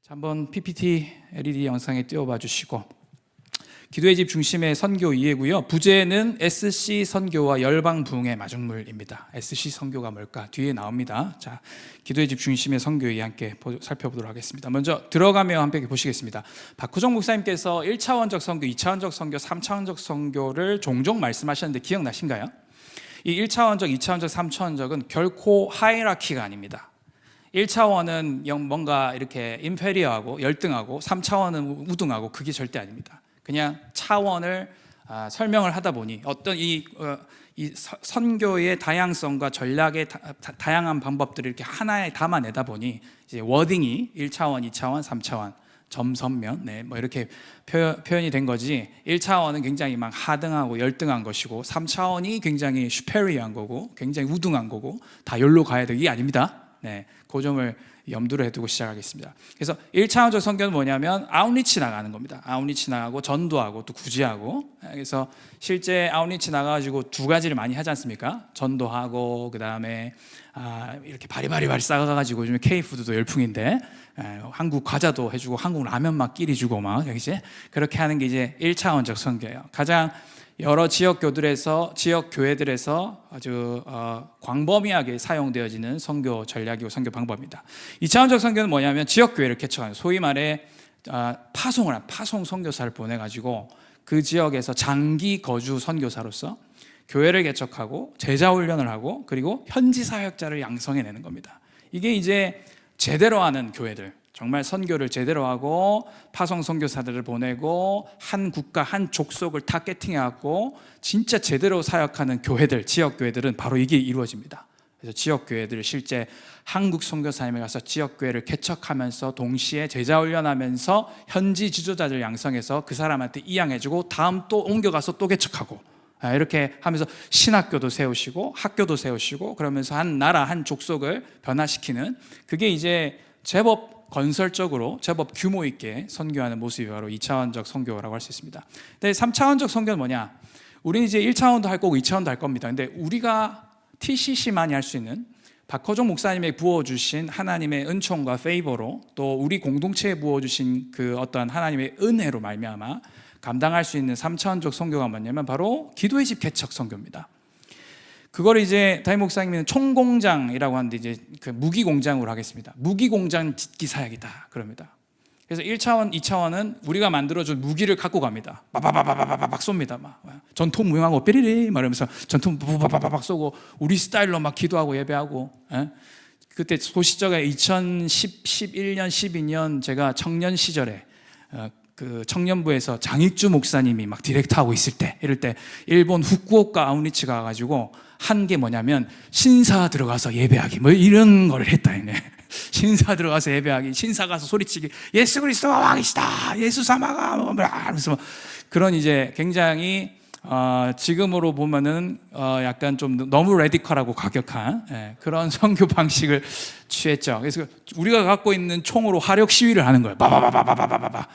자, 한번 PPT LED 영상에 띄워봐 주시고, 기도의 집 중심의 선교 2회고요. 부제는 SC 선교와 열방 부흥의 마중물입니다. SC 선교가 뭘까? 뒤에 나옵니다. 자, 기도의 집 중심의 선교 2회 함께 살펴보도록 하겠습니다. 먼저 들어가며 함께 보시겠습니다. 박후정 목사님께서 1차원적 선교, 2차원적 선교, 3차원적 선교를 종종 말씀하셨는데 기억나신가요? 이 1차원적, 2차원적, 3차원적은 결코 하이라키가 아닙니다. 1차원은 뭔가 이렇게 임페리어하고 열등하고, 3차원은 우등하고, 그게 절대 아닙니다. 그냥 차원을 설명을 하다 보니 어떤 이 선교의 다양성과 전략의 다양한 방법들을 이렇게 하나에 담아내다 보니 이제 워딩이 1차원, 2차원, 3차원, 점선면, 뭐 이렇게 표현이 된 거지. 1차원은 굉장히 막 하등하고 열등한 것이고, 3차원이 굉장히 슈페리어한 거고, 굉장히 우등한 거고, 다 여기로 가야 되기 아닙니다. 그 점을 염두를 해두고 시작하겠습니다. 그래서 1차원적 선교는 뭐냐면 아웃리치 나가는 겁니다. 아웃리치 나가고 전도하고 또 구제하고. 그래서 실제 아웃리치 나가가지고 두 가지를 많이 하지 않습니까? 전도하고, 그 다음에 이렇게 바리바리 싸가가지고, 요즘에 K푸드도 열풍인데 한국 과자도 해주고 한국 라면 막 끼리 주고 막 이제 그렇게 하는 게 이제 1차원적 선교예요. 가장 여러 지역 교회들에서 아주 광범위하게 사용되어지는 선교 전략이고 선교 방법입니다. 2차원적 선교는 뭐냐면 지역 교회를 개척하는, 소위 말해 파송 선교사를 보내가지고 그 지역에서 장기 거주 선교사로서 교회를 개척하고 제자 훈련을 하고, 그리고 현지 사역자를 양성해내는 겁니다. 이게 이제 제대로 하는 교회들, 정말 선교를 제대로 하고 파송 선교사들을 보내고 한 국가 한 족속을 타겟팅해갖고 진짜 제대로 사역하는 교회들, 지역 교회들은 바로 이게 이루어집니다. 그래서 지역 교회들을 실제 한국 선교사님에 가서 지역 교회를 개척하면서 동시에 제자 훈련하면서 현지 지도자들 양성해서 그 사람한테 이양해주고 다음 또 옮겨가서 또 개척하고, 이렇게 하면서 신학교도 세우시고 학교도 세우시고, 그러면서 한 나라 한 족속을 변화시키는, 그게 이제 제법 건설적으로 제법 규모 있게 선교하는 모습이 바로 2차원적 선교라고 할 수 있습니다. 근데 3차원적 선교는 뭐냐? 우리는 이제 1차원도 할 거고 2차원도 할 겁니다. 근데 우리가 TCC만이 할 수 있는, 박호정 목사님의 부어주신 하나님의 은총과 페이버로, 또 우리 공동체에 부어주신 그 어떤 하나님의 은혜로 말미암아 감당할 수 있는 3차원적 선교가 뭐냐면 바로 기도의 집 개척 선교입니다. 그거를 이제 담임 목사님은 총공장이라고 하는데 이제 그 무기공장으로 하겠습니다. 무기공장 짓기 사역이다 그럽니다. 그래서 1차원, 2차원은 우리가 만들어준 무기를 갖고 갑니다. 막 쏩니다. 막 전통 무용하고 삐리리 말하면서 전통 막 쏘고 우리 스타일로 막 기도하고 예배하고. 그때 소시적에 2010, 11년, 12년 제가 청년 시절에 그 청년부에서 장익주 목사님이 막 디렉터하고 있을 때, 이럴 때 일본 후쿠오카 아우니치 가가지고 한 게 뭐냐면 신사 들어가서 예배하기, 뭐 이런 걸 했다. 신사 들어가서 예배하기, 신사 가서 소리치기, 예수 그리스도가 왕이시다, 예수 사마가 하면서 그런 이제 굉장히 지금으로 보면은 약간 좀 너무 레디컬하고 과격한 그런 선교 방식을 취했죠. 그래서 우리가 갖고 있는 총으로 화력 시위를 하는 거예요. 바바바바바바바바.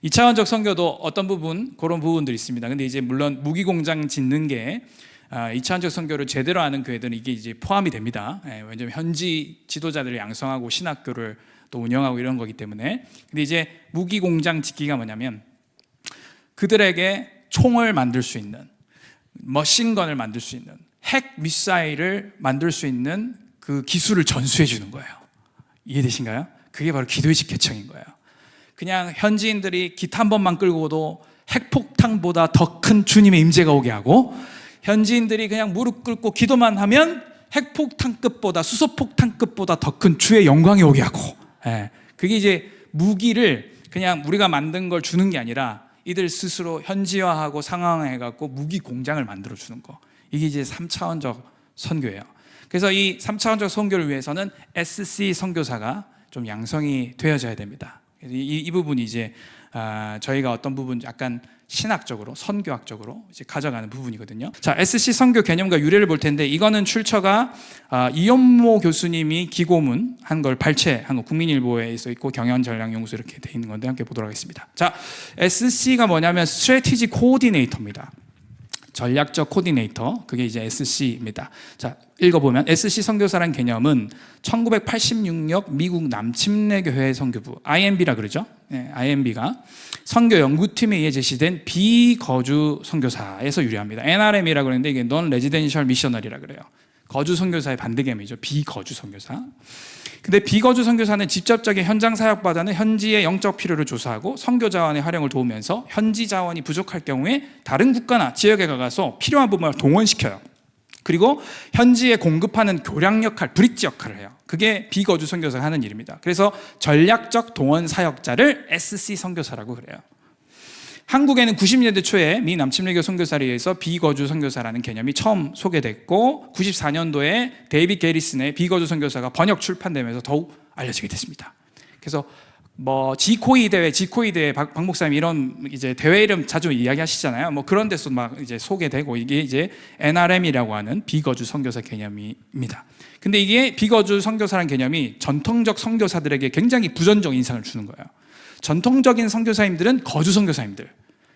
2차원적 선교도 어떤 부분, 그런 부분들이 있습니다. 근데 이제 물론 무기공장 짓는 게 2차원적 선교를 제대로 하는 교회들은 이게 이제 포함이 됩니다. 왜냐하면 현지 지도자들을 양성하고 신학교를 또 운영하고 이런 거기 때문에. 근데 이제 무기공장 짓기가 뭐냐면 그들에게 총을 만들 수 있는, 머신건을 만들 수 있는, 핵 미사일을 만들 수 있는 그 기술을 전수해 주는 거예요. 이해되신가요? 그게 바로 기도의 집 개척인 거예요. 그냥 현지인들이 기타 한 번만 끌고도 핵폭탄보다 더 큰 주님의 임재가 오게 하고, 현지인들이 그냥 무릎 꿇고 기도만 하면 핵폭탄급보다, 수소폭탄급보다 더 큰 주의 영광이 오게 하고. 그게 이제 무기를 그냥 우리가 만든 걸 주는 게 아니라 이들 스스로 현지화하고 상황화해갖고 무기 공장을 만들어주는 거. 이게 이제 3차원적 선교예요. 그래서 이 3차원적 선교를 위해서는 SC 선교사가 좀 양성이 되어져야 됩니다. 이 부분이 이제 저희가 어떤 부분 약간 신학적으로, 선교학적으로 이제 가져가는 부분이거든요. 자, SC 선교 개념과 유래를 볼 텐데, 이거는 출처가 이연모 교수님이 기고문 한 걸 발췌한 거, 국민일보에 써 있고 경연전략연구소 이렇게 돼 있는 건데 함께 보도록 하겠습니다. 자, SC가 뭐냐면 스트래티지 코오디네이터입니다. 전략적 코디네이터, 그게 이제 SC입니다. 자, 읽어보면 SC 선교사란 개념은 1986년 미국 남침례교회 선교부 IMB라 그러죠. 네, IMB가 선교 연구팀에 의해 제시된 비거주 선교사에서 유래합니다. NRM이라고 그러는데 이게 Non Residential Missionary라 그래요. 거주 선교사의 반대 개념이죠. 비거주 선교사. 근데 비거주 선교사는 직접적인 현장 사역보다는 현지의 영적 필요를 조사하고 선교 자원의 활용을 도우면서 현지 자원이 부족할 경우에 다른 국가나 지역에 가서 필요한 부분을 동원시켜요. 그리고 현지에 공급하는 교량 역할, 브릿지 역할을 해요. 그게 비거주 선교사가 하는 일입니다. 그래서 전략적 동원 사역자를 SC 선교사라고 그래요. 한국에는 90년대 초에 미 남침례교 선교사에 의해서 비거주 선교사라는 개념이 처음 소개됐고 94년도에 데이빗 게리슨의 비거주 선교사가 번역 출판되면서 더욱 알려지게 됐습니다. 그래서 지코이 대회 박 목사님 이런 이제 대회 이름 자주 이야기하시잖아요. 그런 데서 막 이제 소개되고 이게 이제 NRM이라고 하는 비거주 선교사 개념입니다. 근데 이게 비거주 선교사라는 개념이 전통적 선교사들에게 굉장히 부정적 인상을 주는 거예요. 전통적인 선교사님들은 거주 선교사님들.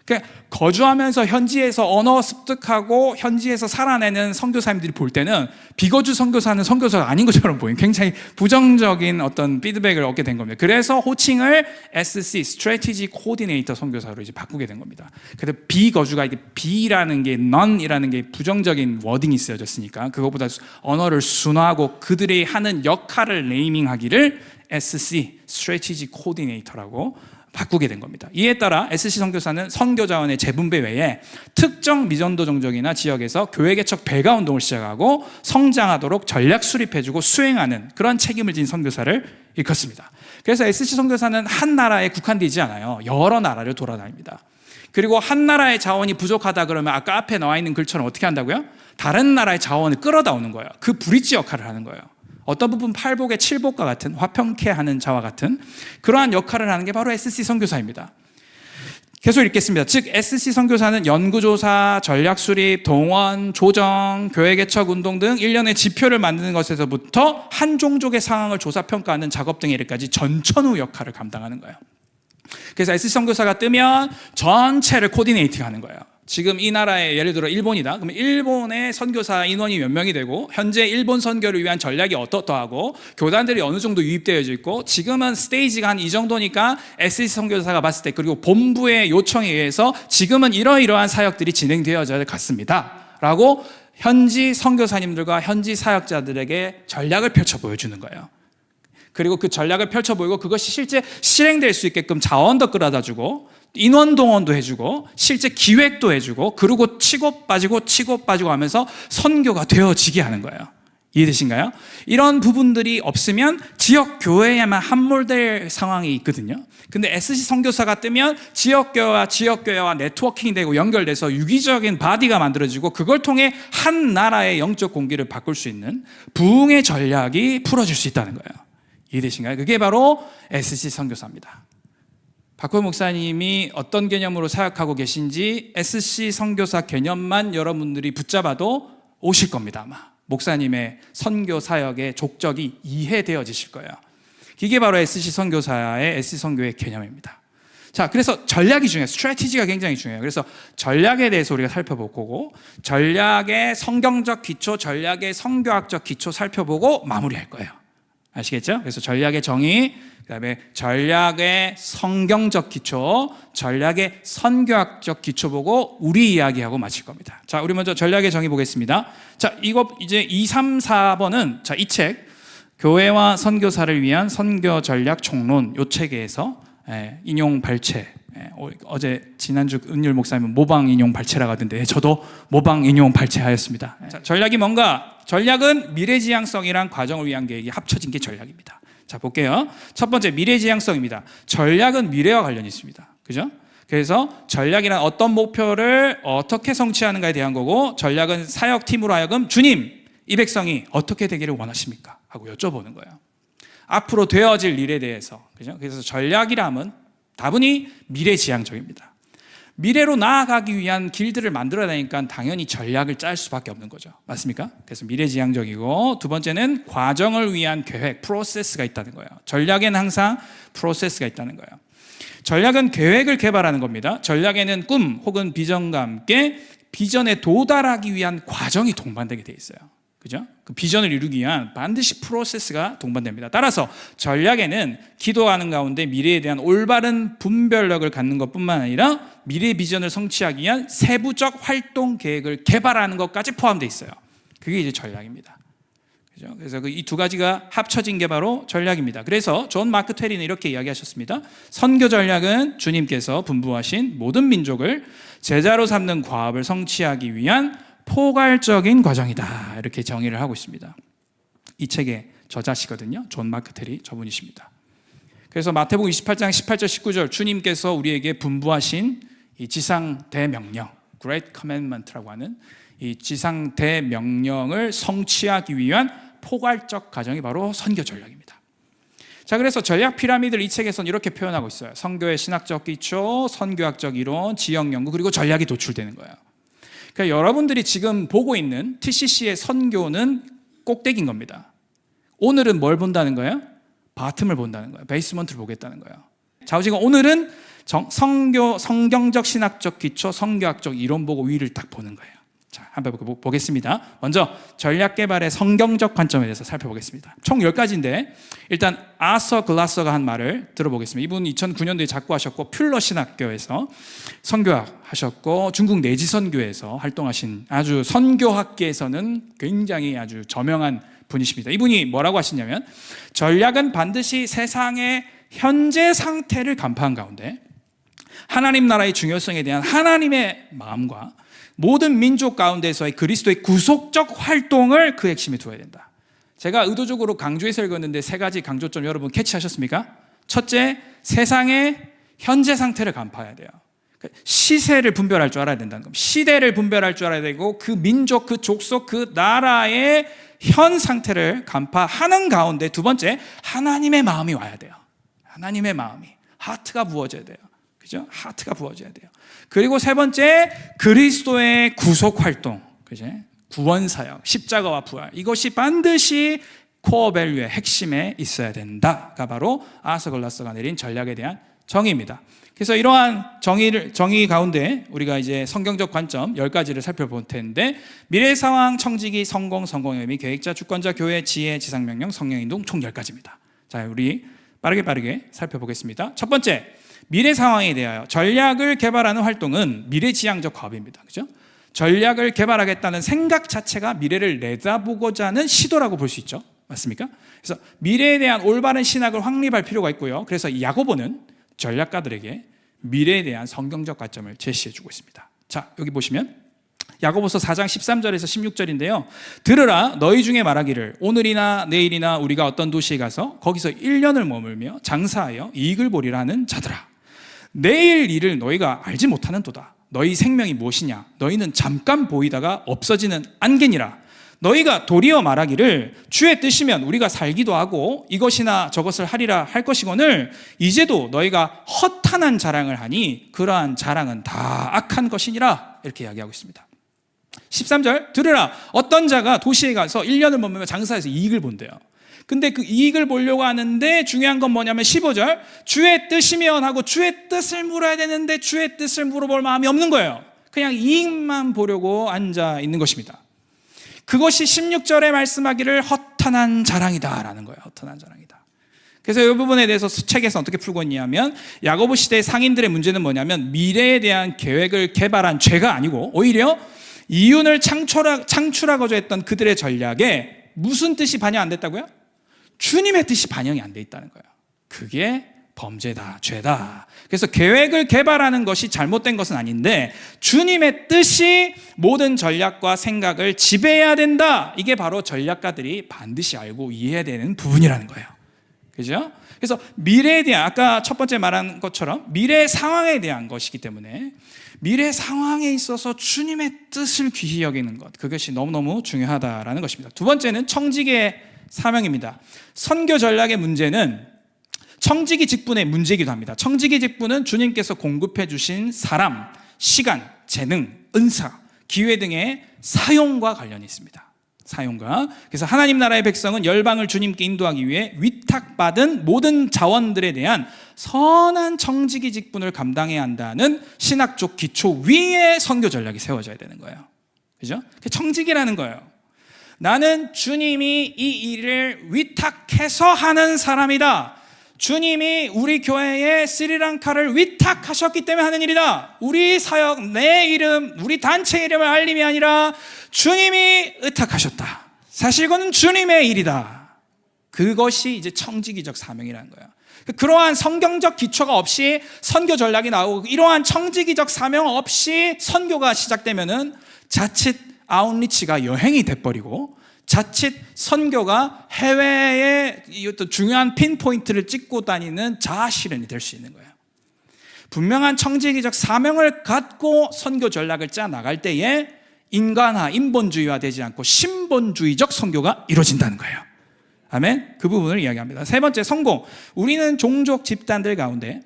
그러니까 거주하면서 현지에서 언어 습득하고 현지에서 살아내는 선교사님들이 볼 때는 비거주 선교사는 선교사가 아닌 것처럼 보이는 굉장히 부정적인 어떤 피드백을 얻게 된 겁니다. 그래서 호칭을 SC, Strategic Coordinator 선교사로 이제 바꾸게 된 겁니다. 그래서 비거주가 이게 B라는 게 None이라는 게 부정적인 워딩이 쓰여졌으니까 그것보다 언어를 순화하고 그들이 하는 역할을 네이밍하기를 SC, Strategic Coordinator라고 바꾸게 된 겁니다. 이에 따라 SC 선교사는 선교 자원의 재분배 외에 특정 미전도 종족이나 지역에서 교회 개척 배가 운동을 시작하고 성장하도록 전략 수립해주고 수행하는 그런 책임을 진 선교사를 일컫습니다. 그래서 SC 선교사는 한 나라에 국한되지 않아요. 여러 나라를 돌아다닙니다. 그리고 한 나라의 자원이 부족하다 그러면 아까 앞에 나와 있는 글처럼 어떻게 한다고요? 다른 나라의 자원을 끌어다 오는 거예요. 그 브릿지 역할을 하는 거예요. 어떤 부분 팔복의 칠복과 같은 화평케 하는 자와 같은 그러한 역할을 하는 게 바로 SC 선교사입니다. 계속 읽겠습니다. 즉 SC 선교사는 연구조사, 전략수립, 동원, 조정, 교회 개척 운동 등 일련의 지표를 만드는 것에서부터 한 종족의 상황을 조사 평가하는 작업 등에 이르기까지 전천후 역할을 감당하는 거예요. 그래서 SC 선교사가 뜨면 전체를 코디네이팅하는 거예요. 지금 이 나라에 예를 들어 일본이다. 그러면 일본의 선교사 인원이 몇 명이 되고 현재 일본 선교를 위한 전략이 어떠하고 교단들이 어느 정도 유입되어 있고 지금은 스테이지가 한 이 정도니까 SC 선교사가 봤을 때 그리고 본부의 요청에 의해서 지금은 이러이러한 사역들이 진행되어져야 할 것 같습니다. 라고 현지 선교사님들과 현지 사역자들에게 전략을 펼쳐 보여주는 거예요. 그리고 그 전략을 펼쳐 보이고 그것이 실제 실행될 수 있게끔 자원도 끌어다 주고 인원 동원도 해주고 실제 기획도 해주고 그러고 치고 빠지고 하면서 선교가 되어지게 하는 거예요. 이해되신가요? 이런 부분들이 없으면 지역 교회에만 함몰될 상황이 있거든요. 근데 SC 선교사가 뜨면 지역교회와 네트워킹이 되고 연결돼서 유기적인 바디가 만들어지고 그걸 통해 한 나라의 영적 공기를 바꿀 수 있는 부흥의 전략이 풀어질 수 있다는 거예요. 이해되신가요? 그게 바로 SC 선교사입니다. 박호 목사님이 어떤 개념으로 사역하고 계신지 SC 선교사 개념만 여러분들이 붙잡아도 오실 겁니다. 아마 목사님의 선교 사역의 족적이 이해되어지실 거예요. 이게 바로 SC 선교사의 SC 선교의 개념입니다. 자, 그래서 전략이 중요해요. 스트래티지가 굉장히 중요해요. 그래서 전략에 대해서 우리가 살펴볼 거고 전략의 성경적 기초, 전략의 선교학적 기초 살펴보고 마무리할 거예요. 아시겠죠? 그래서 전략의 정의, 그다음에 전략의 성경적 기초, 전략의 선교학적 기초 보고 우리 이야기하고 마칠 겁니다. 자, 우리 먼저 전략의 정의 보겠습니다. 자, 이거 이제 2, 3, 4번은 자, 이 책 교회와 선교사를 위한 선교 전략 총론 요 책에서 인용 발췌. 어제 지난주 은율 목사님은 모방 인용 발췌라고 하던데 저도 모방 인용 발췌하였습니다. 자, 전략이 뭔가? 전략은 미래지향성이란 과정을 위한 계획이 합쳐진 게 전략입니다. 자, 볼게요. 첫 번째 미래지향성입니다. 전략은 미래와 관련이 있습니다. 그죠? 그래서 전략이란 어떤 목표를 어떻게 성취하는가에 대한 거고 전략은 사역팀으로 하여금 주님, 이 백성이 어떻게 되기를 원하십니까? 하고 여쭤보는 거예요. 앞으로 되어질 일에 대해서. 그죠? 그래서 전략이라면 다분히 미래지향적입니다. 미래로 나아가기 위한 길들을 만들어야 되니까 당연히 전략을 짤 수밖에 없는 거죠. 맞습니까? 그래서 미래지향적이고 두 번째는 과정을 위한 계획, 프로세스가 있다는 거예요. 전략에는 항상 프로세스가 있다는 거예요. 전략은 계획을 개발하는 겁니다. 전략에는 꿈 혹은 비전과 함께 비전에 도달하기 위한 과정이 동반되게 돼 있어요. 그죠? 그 비전을 이루기 위한 반드시 프로세스가 동반됩니다. 따라서 전략에는 기도하는 가운데 미래에 대한 올바른 분별력을 갖는 것뿐만 아니라 미래 비전을 성취하기 위한 세부적 활동 계획을 개발하는 것까지 포함되어 있어요. 그게 이제 전략입니다. 그죠? 그래서 이 두 가지가 합쳐진 게 바로 전략입니다. 그래서 존 마크 트웨리는 이렇게 이야기하셨습니다. 선교 전략은 주님께서 분부하신 모든 민족을 제자로 삼는 과업을 성취하기 위한 포괄적인 과정이다. 이렇게 정의를 하고 있습니다. 이 책의 저자시거든요. 존 마크 트웨리 저분이십니다. 그래서 마태복음 28장 18절 19절 주님께서 우리에게 분부하신 이 지상 대명령, Great Commandment라고 하는 이 지상 대명령을 성취하기 위한 포괄적 과정이 바로 선교 전략입니다. 자, 그래서 전략 피라미드를 이 책에서는 이렇게 표현하고 있어요. 선교의 신학적 기초, 선교학적 이론, 지역 연구, 그리고 전략이 도출되는 거예요. 그러니까 여러분들이 지금 보고 있는 TCC의 선교는 꼭대기인 겁니다. 오늘은 뭘 본다는 거예요? 바텀을 본다는 거예요. 베이스먼트를 보겠다는 거예요. 좌우지간 오늘은 성경적 신학적 기초, 선교학적 이론 보고 위를 딱 보는 거예요. 자, 한번 보겠습니다. 먼저 전략 개발의 성경적 관점에 대해서 살펴보겠습니다. 총 10가지인데 일단 아서 글라서가 한 말을 들어보겠습니다. 이분 2009년도에 작고하셨고 퓰러 신학교에서 선교학 하셨고 중국 내지선교에서 활동하신 아주 선교학계에서는 굉장히 아주 저명한 분이십니다. 이분이 뭐라고 하시냐면 전략은 반드시 세상의 현재 상태를 간파한 가운데 하나님 나라의 중요성에 대한 하나님의 마음과 모든 민족 가운데서의 그리스도의 구속적 활동을 그 핵심에 두어야 된다. 제가 의도적으로 강조해서 읽었는데 3가지 강조점 여러분 캐치하셨습니까? 첫째, 세상의 현재 상태를 간파해야 돼요. 시세를 분별할 줄 알아야 된다는 겁니다. 시대를 분별할 줄 알아야 되고 그 민족, 그 족속, 그 나라의 현 상태를 간파하는 가운데 두 번째, 하나님의 마음이 와야 돼요. 하나님의 마음이, 하트가 부어져야 돼요. 그죠? 하트가 부어져야 돼요. 그리고 세 번째, 그리스도의 구속 활동, 그죠? 구원 사역, 십자가와 부활, 이것이 반드시 코어 밸류의 핵심에 있어야 된다가 바로 아서 글라서가 내린 전략에 대한 정의입니다. 그래서 이러한 정의 가운데 우리가 이제 성경적 관점 10가지를 살펴볼 텐데 미래 상황, 청지기, 성공의 의미, 계획자, 주권자, 교회, 지혜, 지상명령, 성령인동 총 10가지입니다. 자, 우리 빠르게 살펴보겠습니다. 첫 번째, 미래 상황에 대하여 전략을 개발하는 활동은 미래지향적 과업입니다. 그죠? 전략을 개발하겠다는 생각 자체가 미래를 내다보고자 하는 시도라고 볼 수 있죠. 맞습니까? 그래서 미래에 대한 올바른 신학을 확립할 필요가 있고요. 그래서 야고보는 전략가들에게 미래에 대한 성경적 관점을 제시해주고 있습니다. 자, 여기 보시면 야고보서 4장 13절에서 16절인데요. 들으라, 너희 중에 말하기를 오늘이나 내일이나 우리가 어떤 도시에 가서 거기서 1년을 머물며 장사하여 이익을 보리라 하는 자들아, 내일 일을 너희가 알지 못하는도다. 너희 생명이 무엇이냐? 너희는 잠깐 보이다가 없어지는 안개니라. 너희가 도리어 말하기를 주의 뜻이면 우리가 살기도 하고 이것이나 저것을 하리라 할 것이거늘 이제도 너희가 허탄한 자랑을 하니 그러한 자랑은 다 악한 것이니라. 이렇게 이야기하고 있습니다. 13절, 들으라, 어떤 자가 도시에 가서 1년을 머물며 장사해서 이익을 본대요. 근데 그 이익을 보려고 하는데 중요한 건 뭐냐면 15절, 주의 뜻이면 하고 주의 뜻을 물어야 되는데 주의 뜻을 물어볼 마음이 없는 거예요. 그냥 이익만 보려고 앉아 있는 것입니다. 그것이 16절에 말씀하기를 허탄한 자랑이다라는 거예요. 허탄한 자랑이다. 그래서 이 부분에 대해서 책에서 어떻게 풀고 있냐면 야고보 시대의 상인들의 문제는 뭐냐면 미래에 대한 계획을 개발한 죄가 아니고 오히려 이윤을 창출하고자 했던 그들의 전략에 무슨 뜻이 반영 안 됐다고요? 주님의 뜻이 반영이 안 돼 있다는 거예요. 그게 범죄다, 죄다. 그래서 계획을 개발하는 것이 잘못된 것은 아닌데 주님의 뜻이 모든 전략과 생각을 지배해야 된다. 이게 바로 전략가들이 반드시 알고 이해해야 되는 부분이라는 거예요. 그죠? 그래서 미래에 대한, 아까 첫 번째 말한 것처럼 미래 상황에 대한 것이기 때문에 미래 상황에 있어서 주님의 뜻을 귀히 여기는 것, 그것이 너무너무 중요하다라는 것입니다. 두 번째는 청지기의 사명입니다. 선교 전략의 문제는 청지기 직분의 문제이기도 합니다. 청지기 직분은 주님께서 공급해 주신 사람, 시간, 재능, 은사, 기회 등의 사용과 관련이 있습니다. 사용과. 그래서 하나님 나라의 백성은 열방을 주님께 인도하기 위해 위탁받은 모든 자원들에 대한 선한 청지기 직분을 감당해야 한다는 신학적 기초 위에 선교 전략이 세워져야 되는 거예요. 그죠? 청지기라는 거예요. 나는 주님이 이 일을 위탁해서 하는 사람이다. 주님이 우리 교회에 스리랑카를 위탁하셨기 때문에 하는 일이다. 우리 사역, 내 이름, 우리 단체 이름을 알림이 아니라 주님이 의탁하셨다. 사실 이거는 주님의 일이다. 그것이 이제 청지기적 사명이라는 거예요. 그러한 성경적 기초가 없이 선교 전략이 나오고 이러한 청지기적 사명 없이 선교가 시작되면은 자칫 아웃리치가 여행이 돼버리고 자칫 선교가 해외의 어떤 중요한 핀포인트를 찍고 다니는 자아실현이 될 수 있는 거예요. 분명한 청지기적 사명을 갖고 선교 전략을 짜 나갈 때에 인간화, 인본주의화 되지 않고 신본주의적 선교가 이루어진다는 거예요. 아멘. 그 부분을 이야기합니다. 세 번째, 성공. 우리는 종족 집단들 가운데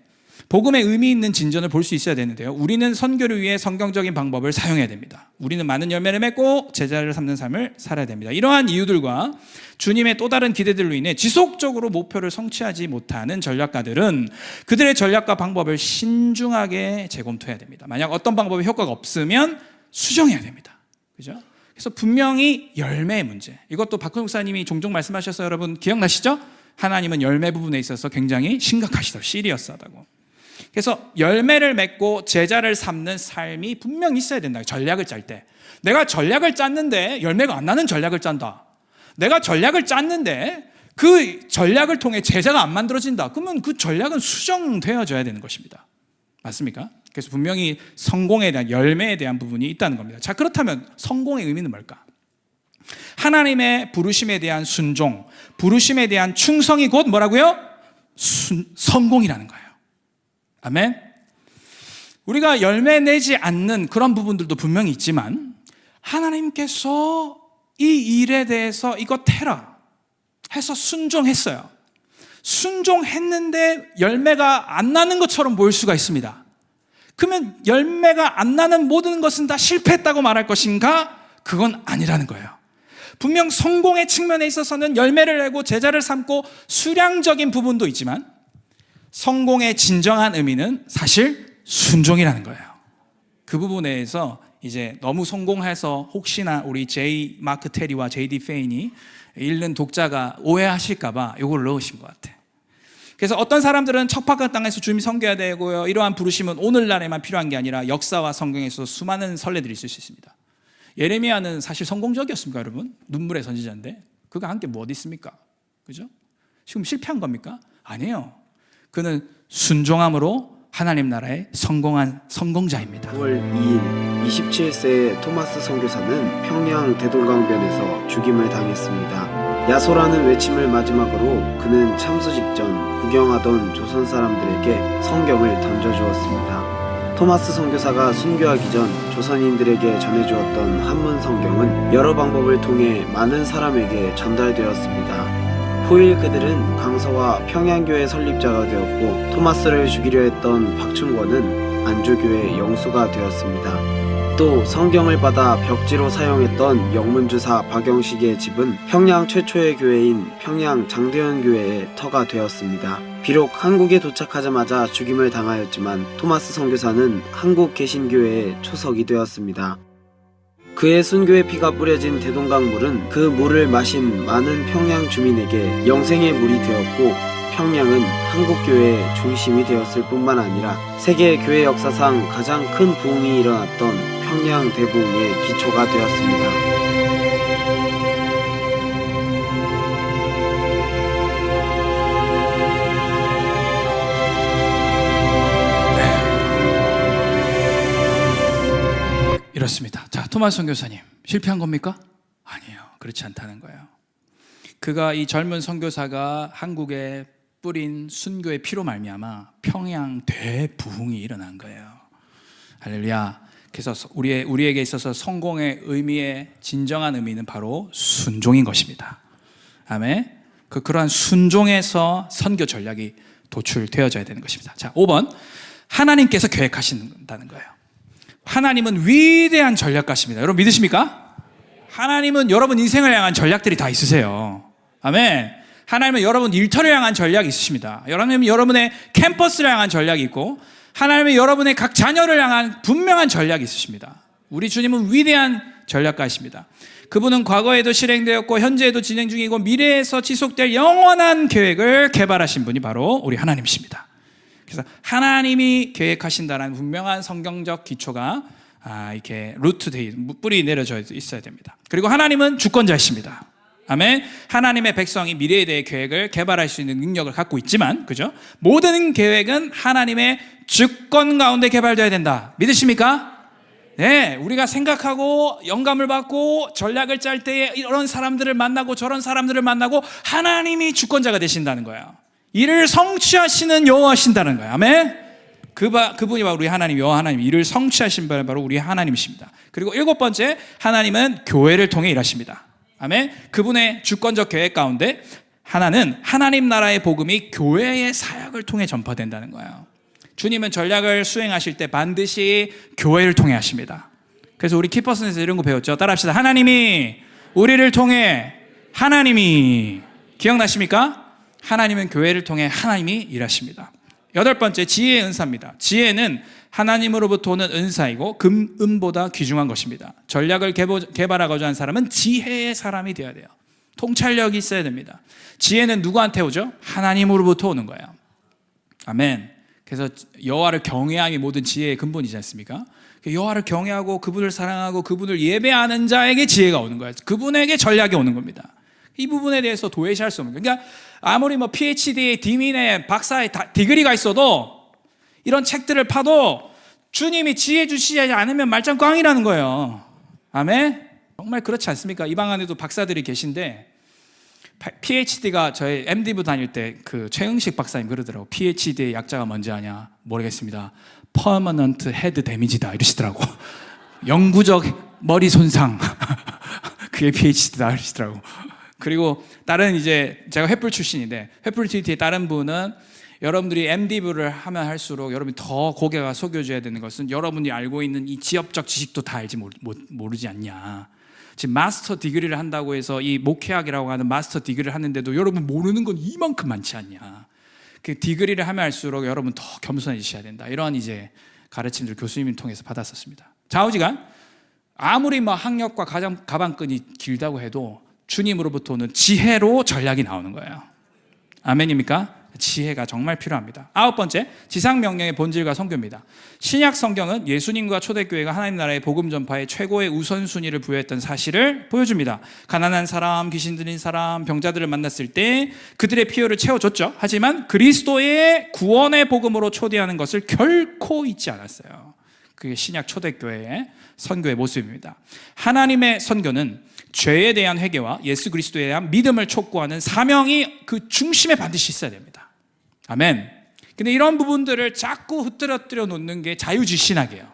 복음의 의미 있는 진전을 볼 수 있어야 되는데요. 우리는 선교를 위해 성경적인 방법을 사용해야 됩니다. 우리는 많은 열매를 맺고 제자를 삼는 삶을 살아야 됩니다. 이러한 이유들과 주님의 또 다른 기대들로 인해 지속적으로 목표를 성취하지 못하는 전략가들은 그들의 전략과 방법을 신중하게 재검토해야 됩니다. 만약 어떤 방법이 효과가 없으면 수정해야 됩니다. 그죠? 그래서 분명히 열매의 문제. 이것도 박근홍 목사님이 종종 말씀하셔서 여러분 기억나시죠? 하나님은 열매 부분에 있어서 굉장히 심각하시다. 시리어스하다고. 그래서 열매를 맺고 제자를 삼는 삶이 분명히 있어야 된다. 전략을 짤 때. 내가 전략을 짰는데 열매가 안 나는 전략을 짠다. 내가 전략을 짰는데 그 전략을 통해 제자가 안 만들어진다. 그러면 그 전략은 수정되어져야 되는 것입니다. 맞습니까? 그래서 분명히 성공에 대한 열매에 대한 부분이 있다는 겁니다. 자, 그렇다면 성공의 의미는 뭘까? 하나님의 부르심에 대한 순종, 부르심에 대한 충성이 곧 뭐라고요? 성공이라는 거예요. 아멘. 우리가 열매 내지 않는 그런 부분들도 분명히 있지만 하나님께서 이 일에 대해서 이것 해라 해서 순종했어요. 순종했는데 열매가 안 나는 것처럼 보일 수가 있습니다. 그러면 열매가 안 나는 모든 것은 다 실패했다고 말할 것인가? 그건 아니라는 거예요. 분명 성공의 측면에 있어서는 열매를 내고 제자를 삼고 수량적인 부분도 있지만 성공의 진정한 의미는 사실 순종이라는 거예요. 그 부분에서 이제 너무 성공해서 혹시나 우리 J. 마크 테리와 J.D. 페인이 읽는 독자가 오해하실까봐 이걸 넣으신 것 같아. 그래서 어떤 사람들은 척박한 땅에서 주님이 섬겨야 되고요. 이러한 부르심은 오늘날에만 필요한 게 아니라 역사와 성경에서 수많은 선례들이 있을 수 있습니다. 예레미야는 사실 성공적이었습니까, 여러분? 눈물의 선지자인데 그가 함께 뭐 어디 있습니까? 그죠? 지금 실패한 겁니까? 아니에요. 그는 순종함으로 하나님 나라의 성공한 성공자입니다. 9월 2일 27세의 토마스 선교사는 평양 대동강변에서 죽임을 당했습니다. 야소라는 외침을 마지막으로 그는 참수 직전 구경하던 조선 사람들에게 성경을 던져주었습니다. 토마스 선교사가 순교하기 전 조선인들에게 전해주었던 한문 성경은 여러 방법을 통해 많은 사람에게 전달되었습니다. 후일 그들은 강서와 평양교회 설립자가 되었고 토마스를 죽이려 했던 박충권은 안주교의 영수가 되었습니다. 또 성경을 받아 벽지로 사용했던 영문주사 박영식의 집은 평양 최초의 교회인 평양 장대현교회의 터가 되었습니다. 비록 한국에 도착하자마자 죽임을 당하였지만 토마스 선교사는 한국 개신교회의 초석이 되었습니다. 그의 순교의 피가 뿌려진 대동강물은 그 물을 마신 많은 평양 주민에게 영생의 물이 되었고 평양은 한국교회의 중심이 되었을 뿐만 아니라 세계 교회 역사상 가장 큰 부흥이 일어났던 평양 대부흥의 기초가 되었습니다. 이렇습니다. 자, 토마스 선교사님 실패한 겁니까? 아니에요. 그렇지 않다는 거예요. 그가 이 젊은 선교사가 한국에 뿌린 순교의 피로 말미암아 평양 대부흥이 일어난 거예요. 할렐루야. 그래서 우리에게 있어서 성공의 의미의 진정한 의미는 바로 순종인 것입니다. 아멘. 그러한 순종에서 선교 전략이 도출되어져야 되는 것입니다. 자, 5번. 하나님께서 계획하신다는 거예요. 하나님은 위대한 전략가십니다. 여러분 믿으십니까? 하나님은 여러분 인생을 향한 전략들이 다 있으세요. 아멘. 하나님은 여러분 일터를 향한 전략이 있으십니다. 하나님은 여러분의 캠퍼스를 향한 전략이 있고, 하나님은 여러분의 각 자녀를 향한 분명한 전략이 있으십니다. 우리 주님은 위대한 전략가이십니다. 그분은 과거에도 실행되었고 현재에도 진행 중이고 미래에서 지속될 영원한 계획을 개발하신 분이 바로 우리 하나님이십니다. 그래서 하나님이 계획하신다는 분명한 성경적 기초가 이렇게 루트되어 뿌리 내려져 있어야 됩니다. 그리고 하나님은 주권자이십니다. 아멘. 하나님의 백성이 미래에 대해 계획을 개발할 수 있는 능력을 갖고 있지만, 그죠? 모든 계획은 하나님의 주권 가운데 개발되어야 된다. 믿으십니까? 네, 우리가 생각하고 영감을 받고 전략을 짤 때에 이런 사람들을 만나고 저런 사람들을 만나고 하나님이 주권자가 되신다는 거예요. 이를 성취하시는 여호와신다는 거예요. 아멘. 그분이 바로 우리 하나님, 여호와 하나님, 이를 성취하신 분이 바로 우리 하나님이십니다. 그리고 7번째, 하나님은 교회를 통해 일하십니다. 아멘. 그분의 주권적 계획 가운데 하나는 하나님 나라의 복음이 교회의 사역을 통해 전파된다는 거예요. 주님은 전략을 수행하실 때 반드시 교회를 통해 하십니다. 그래서 우리 키퍼슨에서 이런 거 배웠죠. 따라합시다. 하나님이 우리를 통해 하나님이, 기억나십니까? 하나님은 교회를 통해 하나님이 일하십니다. 8번째, 지혜의 은사입니다. 지혜는 하나님으로부터 오는 은사이고 금은보다 귀중한 것입니다. 전략을 개발하고자 하는 사람은 지혜의 사람이 되어야 돼요. 통찰력이 있어야 됩니다. 지혜는 누구한테 오죠? 하나님으로부터 오는 거예요. 아멘. 그래서 여호와를 경외함이 모든 지혜의 근본이지 않습니까? 여호와를 경외하고 그분을 사랑하고 그분을 예배하는 자에게 지혜가 오는 거예요. 그분에게 전략이 오는 겁니다. 이 부분에 대해서 도외시할 수 없는 거예요. 그러니까 아무리 PhD의 디민의 박사의 디그리가 있어도 이런 책들을 파도 주님이 지혜 주시지 않으면 말짱 꽝이라는 거예요. 아멘. 정말 그렇지 않습니까? 이 방 안에도 박사들이 계신데 PhD가 저희 MD부 다닐 때 그 최응식 박사님 그러더라고. PhD의 약자가 뭔지 아냐? 모르겠습니다. Permanent Head Damage다 이러시더라고. 영구적 머리 손상. 그게 PhD다 이러시더라고. 그리고 다른 이제 제가 횃불 출신인데 횃불 TT의 다른 분은 여러분들이 MD부를 하면 할수록 여러분이 더 고개가 속여줘야 되는 것은 여러분이 알고 있는 이 지엽적 지식도 다 알지 모르지 않냐. 지금 마스터 디그리를 한다고 해서 이 목회학이라고 하는 마스터 디그리를 하는데도 여러분 모르는 건 이만큼 많지 않냐. 그 디그리를 하면 할수록 여러분 더 겸손해지셔야 된다. 이런 이제 가르침들 교수님을 통해서 받았었습니다. 좌우지간 아무리 학력과 가방끈이 길다고 해도 주님으로부터 오는 지혜로 전략이 나오는 거예요. 아멘입니까? 지혜가 정말 필요합니다. 9번째, 지상명령의 본질과 성교입니다. 신약 성경은 예수님과 초대교회가 하나님 나라의 복음 전파에 최고의 우선순위를 부여했던 사실을 보여줍니다. 가난한 사람, 귀신 들린 사람, 병자들을 만났을 때 그들의 필요를 채워줬죠. 하지만 그리스도의 구원의 복음으로 초대하는 것을 결코 잊지 않았어요. 그게 신약 초대교회의 선교의 모습입니다. 하나님의 선교는 죄에 대한 회개와 예수 그리스도에 대한 믿음을 촉구하는 사명이 그 중심에 반드시 있어야 됩니다. 아멘. 근데 이런 부분들을 자꾸 흐트러뜨려 놓는 게 자유주의 신학이에요.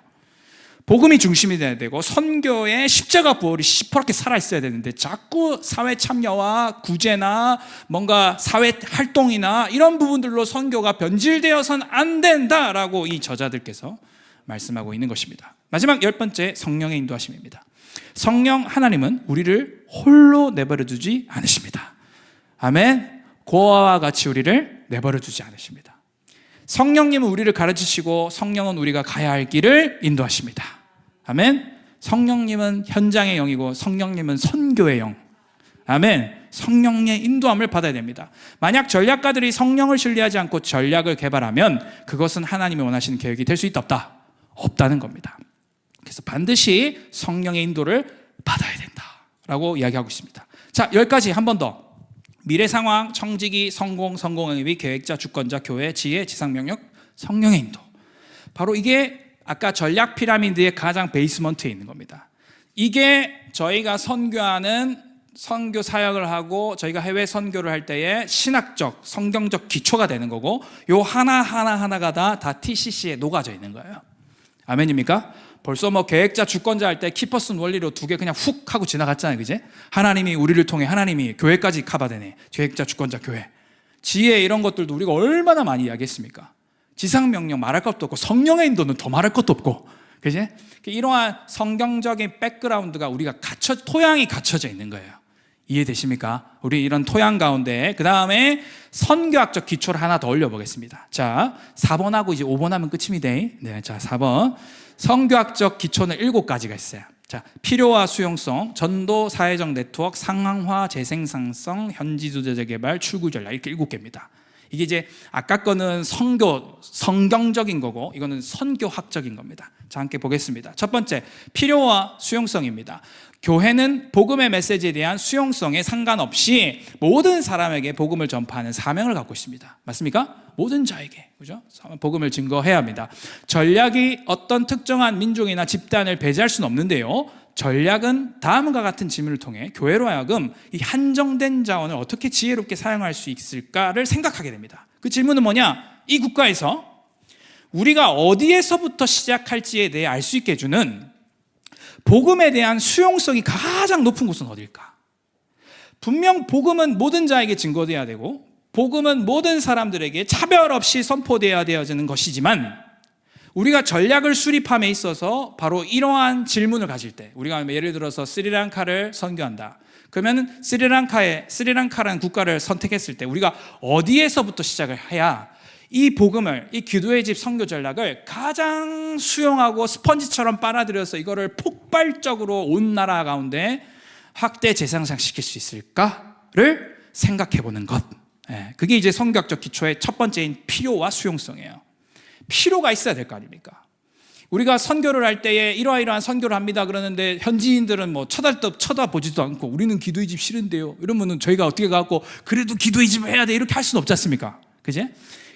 복음이 중심이 돼야 되고 선교의 십자가 부활이 시퍼렇게 살아있어야 되는데 자꾸 사회 참여와 구제나 뭔가 사회 활동이나 이런 부분들로 선교가 변질되어서는 안 된다라고 이 저자들께서 말씀하고 있는 것입니다. 마지막 10번째, 성령의 인도하심입니다. 성령 하나님은 우리를 홀로 내버려 두지 않으십니다. 아멘. 고아와 같이 우리를 내버려 두지 않으십니다. 성령님은 우리를 가르치시고 성령은 우리가 가야 할 길을 인도하십니다. 아멘. 성령님은 현장의 영이고 성령님은 선교의 영. 아멘. 성령의 인도함을 받아야 됩니다. 만약 전략가들이 성령을 신뢰하지 않고 전략을 개발하면 그것은 하나님이 원하시는 계획이 될 수 있다 없다? 없다는 겁니다. 그래서 반드시 성령의 인도를 받아야 된다라고 이야기하고 있습니다. 자, 10가지 한 번 더. 미래 상황, 청지기, 성공, 성공의미, 계획자, 주권자, 교회, 지혜, 지상명령, 성령의 인도. 바로 이게 아까 전략 피라미드의 가장 베이스먼트에 있는 겁니다. 이게 저희가 선교하는 선교 사역을 하고 저희가 해외 선교를 할 때의 신학적, 성경적 기초가 되는 거고 요 하나하나가 다 TCC에 녹아져 있는 거예요. 아멘입니까? 벌써 계획자, 주권자 할 때 키퍼슨 원리로 2개 그냥 훅 하고 지나갔잖아요. 그제? 하나님이 우리를 통해 하나님이 교회까지 커버되네. 계획자, 주권자, 교회. 지혜 이런 것들도 우리가 얼마나 많이 이야기했습니까? 지상명령 말할 것도 없고 성령의 인도는 더 말할 것도 없고 그지? 이러한 성경적인 백그라운드가 우리가 토양이 갖춰져 있는 거예요. 이해되십니까? 우리 이런 토양 가운데 그 다음에 선교학적 기초를 하나 더 올려보겠습니다. 자, 4번하고 이제 5번 하면 끝입니다. 네, 자, 4번. 선교학적 기초는 7가지가 있어요. 자, 필요와 수용성, 전도, 사회적 네트워크, 상황화, 재생산성, 현지 주제적 개발, 출구 전략, 이렇게 7개입니다. 이게 이제 아까 거는 성경적인 거고 이거는 선교학적인 겁니다. 자, 함께 보겠습니다. 첫 번째, 필요와 수용성입니다. 교회는 복음의 메시지에 대한 수용성에 상관없이 모든 사람에게 복음을 전파하는 사명을 갖고 있습니다. 맞습니까? 모든 자에게, 그죠? 복음을 증거해야 합니다. 전략이 어떤 특정한 민족이나 집단을 배제할 수는 없는데요. 전략은 다음과 같은 질문을 통해 교회로 하여금 이 한정된 자원을 어떻게 지혜롭게 사용할 수 있을까를 생각하게 됩니다. 그 질문은 뭐냐? 이 국가에서 우리가 어디에서부터 시작할지에 대해 알 수 있게 해주는 복음에 대한 수용성이 가장 높은 곳은 어딜까? 분명 복음은 모든 자에게 증거되어야 되고 복음은 모든 사람들에게 차별 없이 선포되어야 되어지는 것이지만 우리가 전략을 수립함에 있어서 바로 이러한 질문을 가질 때 우리가 예를 들어서 스리랑카를 선교한다. 그러면 스리랑카라는 국가를 선택했을 때 우리가 어디에서부터 시작을 해야 이 복음을, 이 기도의 집 선교 전략을 가장 수용하고 스펀지처럼 빨아들여서 이거를 폭발적으로 온 나라 가운데 확대 재생산시킬 수 있을까를 생각해 보는 것. 그게 이제 선교학적 기초의 첫 번째인 필요와 수용성이에요. 필요가 있어야 될 거 아닙니까? 우리가 선교를 할 때에 이러한 선교를 합니다 그러는데 현지인들은 뭐 쳐다보지도 않고 우리는 기도의 집 싫은데요 이러면은 저희가 어떻게 가고 그래도 기도의 집을 해야 돼 이렇게 할 수는 없지 않습니까? 그지?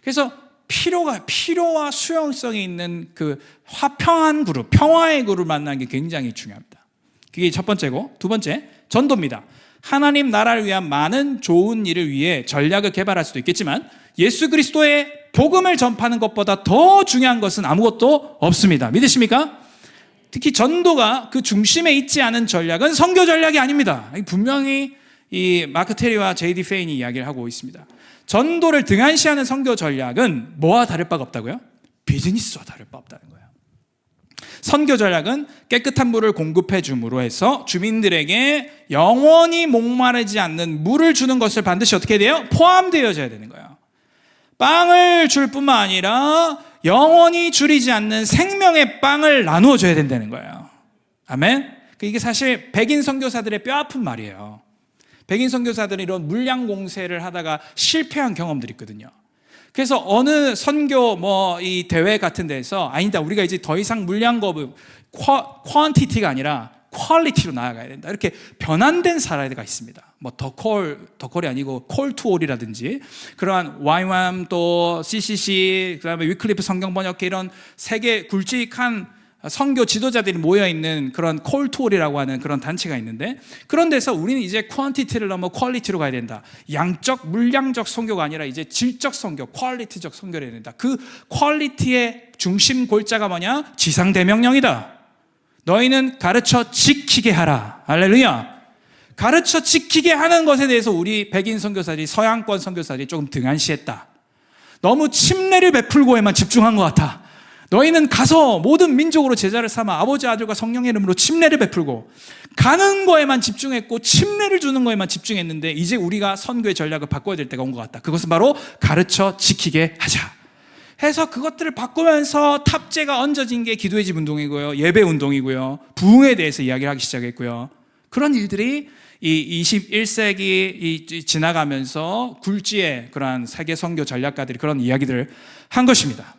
그래서 필요와 수용성이 있는 그 화평한 그룹, 평화의 그룹을 만나는 게 굉장히 중요합니다. 그게 첫 번째고, 두 번째, 전도입니다. 하나님 나라를 위한 많은 좋은 일을 위해 전략을 개발할 수도 있겠지만 예수 그리스도의 복음을 전파하는 것보다 더 중요한 것은 아무것도 없습니다. 믿으십니까? 특히 전도가 그 중심에 있지 않은 전략은 선교 전략이 아닙니다. 분명히 이 마크 테리와 제이디 페인이 이야기를 하고 있습니다. 전도를 등한시하는 선교 전략은 뭐와 다를 바가 없다고요? 비즈니스와 다를 바 없다는 거예요. 선교 전략은 깨끗한 물을 공급해 줌으로 해서 주민들에게 영원히 목마르지 않는 물을 주는 것을 반드시 어떻게 돼요? 포함되어져야 되는 거예요. 빵을 줄 뿐만 아니라 영원히 줄이지 않는 생명의 빵을 나누어 줘야 된다는 거예요. 아멘? 이게 사실 백인 선교사들의 뼈아픈 말이에요. 백인 선교사들은 이런 물량 공세를 하다가 실패한 경험들이 있거든요. 그래서 어느 선교 이 대회 같은 데서 아니다 우리가 이제 더 이상 물량 거부 퀀티티가 아니라 퀄리티로 나아가야 된다. 이렇게 변환된 사례가 있습니다. 더콜이 아니고 콜투올이라든지 그러한 YWAM 또 CCC 그다음에 위클리프 성경 번역회 이런 세계 굵직한 선교 지도자들이 모여있는 그런 콜투올이라고 하는 그런 단체가 있는데 그런 데서 우리는 이제 퀀티티를 넘어 퀄리티로 가야 된다. 양적, 물량적 선교가 아니라 이제 질적 선교, 퀄리티적 선교를 해야 된다. 그 퀄리티의 중심 골자가 뭐냐? 지상대명령이다. 너희는 가르쳐 지키게 하라. 할렐루야. 가르쳐 지키게 하는 것에 대해서 우리 백인 선교사들이 서양권 선교사들이 조금 등한시했다. 너무 침례를 베풀고에만 집중한 것 같아. 너희는 가서 모든 민족으로 제자를 삼아 아버지 아들과 성령의 이름으로 침례를 베풀고 가는 거에만 집중했고 침례를 주는 거에만 집중했는데 이제 우리가 선교의 전략을 바꿔야 될 때가 온 것 같다. 그것은 바로 가르쳐 지키게 하자 해서 그것들을 바꾸면서 탑재가 얹어진 게 기도의 집 운동이고요, 예배 운동이고요, 부흥에 대해서 이야기를 하기 시작했고요. 그런 일들이 이 21세기 지나가면서 굴지의 그러한 세계 선교 전략가들이 그런 이야기들을 한 것입니다.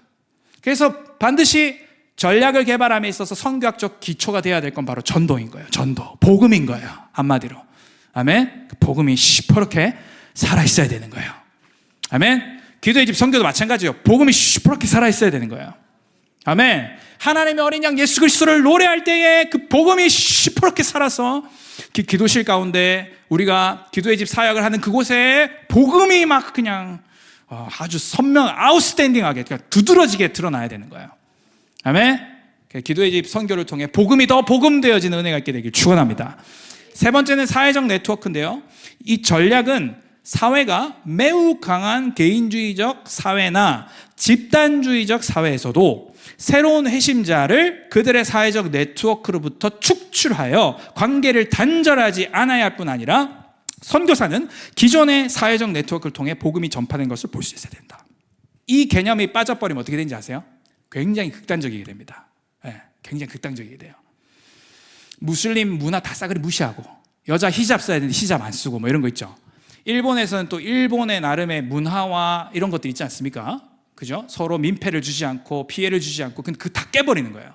그래서 반드시 전략을 개발함에 있어서 선교학적 기초가 되어야 될 건 바로 전도인 거예요. 전도, 복음인 거예요. 한마디로. 아멘. 복음이 시퍼렇게 살아있어야 되는 거예요. 아멘. 기도의 집 선교도 마찬가지예요. 복음이 시퍼렇게 살아있어야 되는 거예요. 아멘. 하나님의 어린 양 예수 그리스도를 노래할 때에 그 복음이 시퍼렇게 살아서 기도실 가운데 우리가 기도의 집 사역을 하는 그곳에 복음이 막 그냥 아주 아웃스탠딩하게 두드러지게 드러나야 되는 거예요. 아멘. 기도의 집 선교를 통해 복음이 더 복음되어지는 은혜가 있게 되길 축원합니다. 세 번째는 사회적 네트워크인데요. 이 전략은 사회가 매우 강한 개인주의적 사회나 집단주의적 사회에서도 새로운 회심자를 그들의 사회적 네트워크로부터 축출하여 관계를 단절하지 않아야 할 뿐 아니라 선교사는 기존의 사회적 네트워크를 통해 복음이 전파된 것을 볼 수 있어야 된다. 이 개념이 빠져버리면 어떻게 되는지 아세요? 굉장히 극단적이게 됩니다. 굉장히 극단적이게 돼요. 무슬림 문화 다 싸그리 무시하고 여자 히잡 써야 되는데 히잡 안 쓰고 뭐 이런 거 있죠. 일본에서는 또 일본의 나름의 문화와 이런 것들 있지 않습니까? 그죠? 서로 민폐를 주지 않고 피해를 주지 않고 근데 그 다 깨버리는 거예요.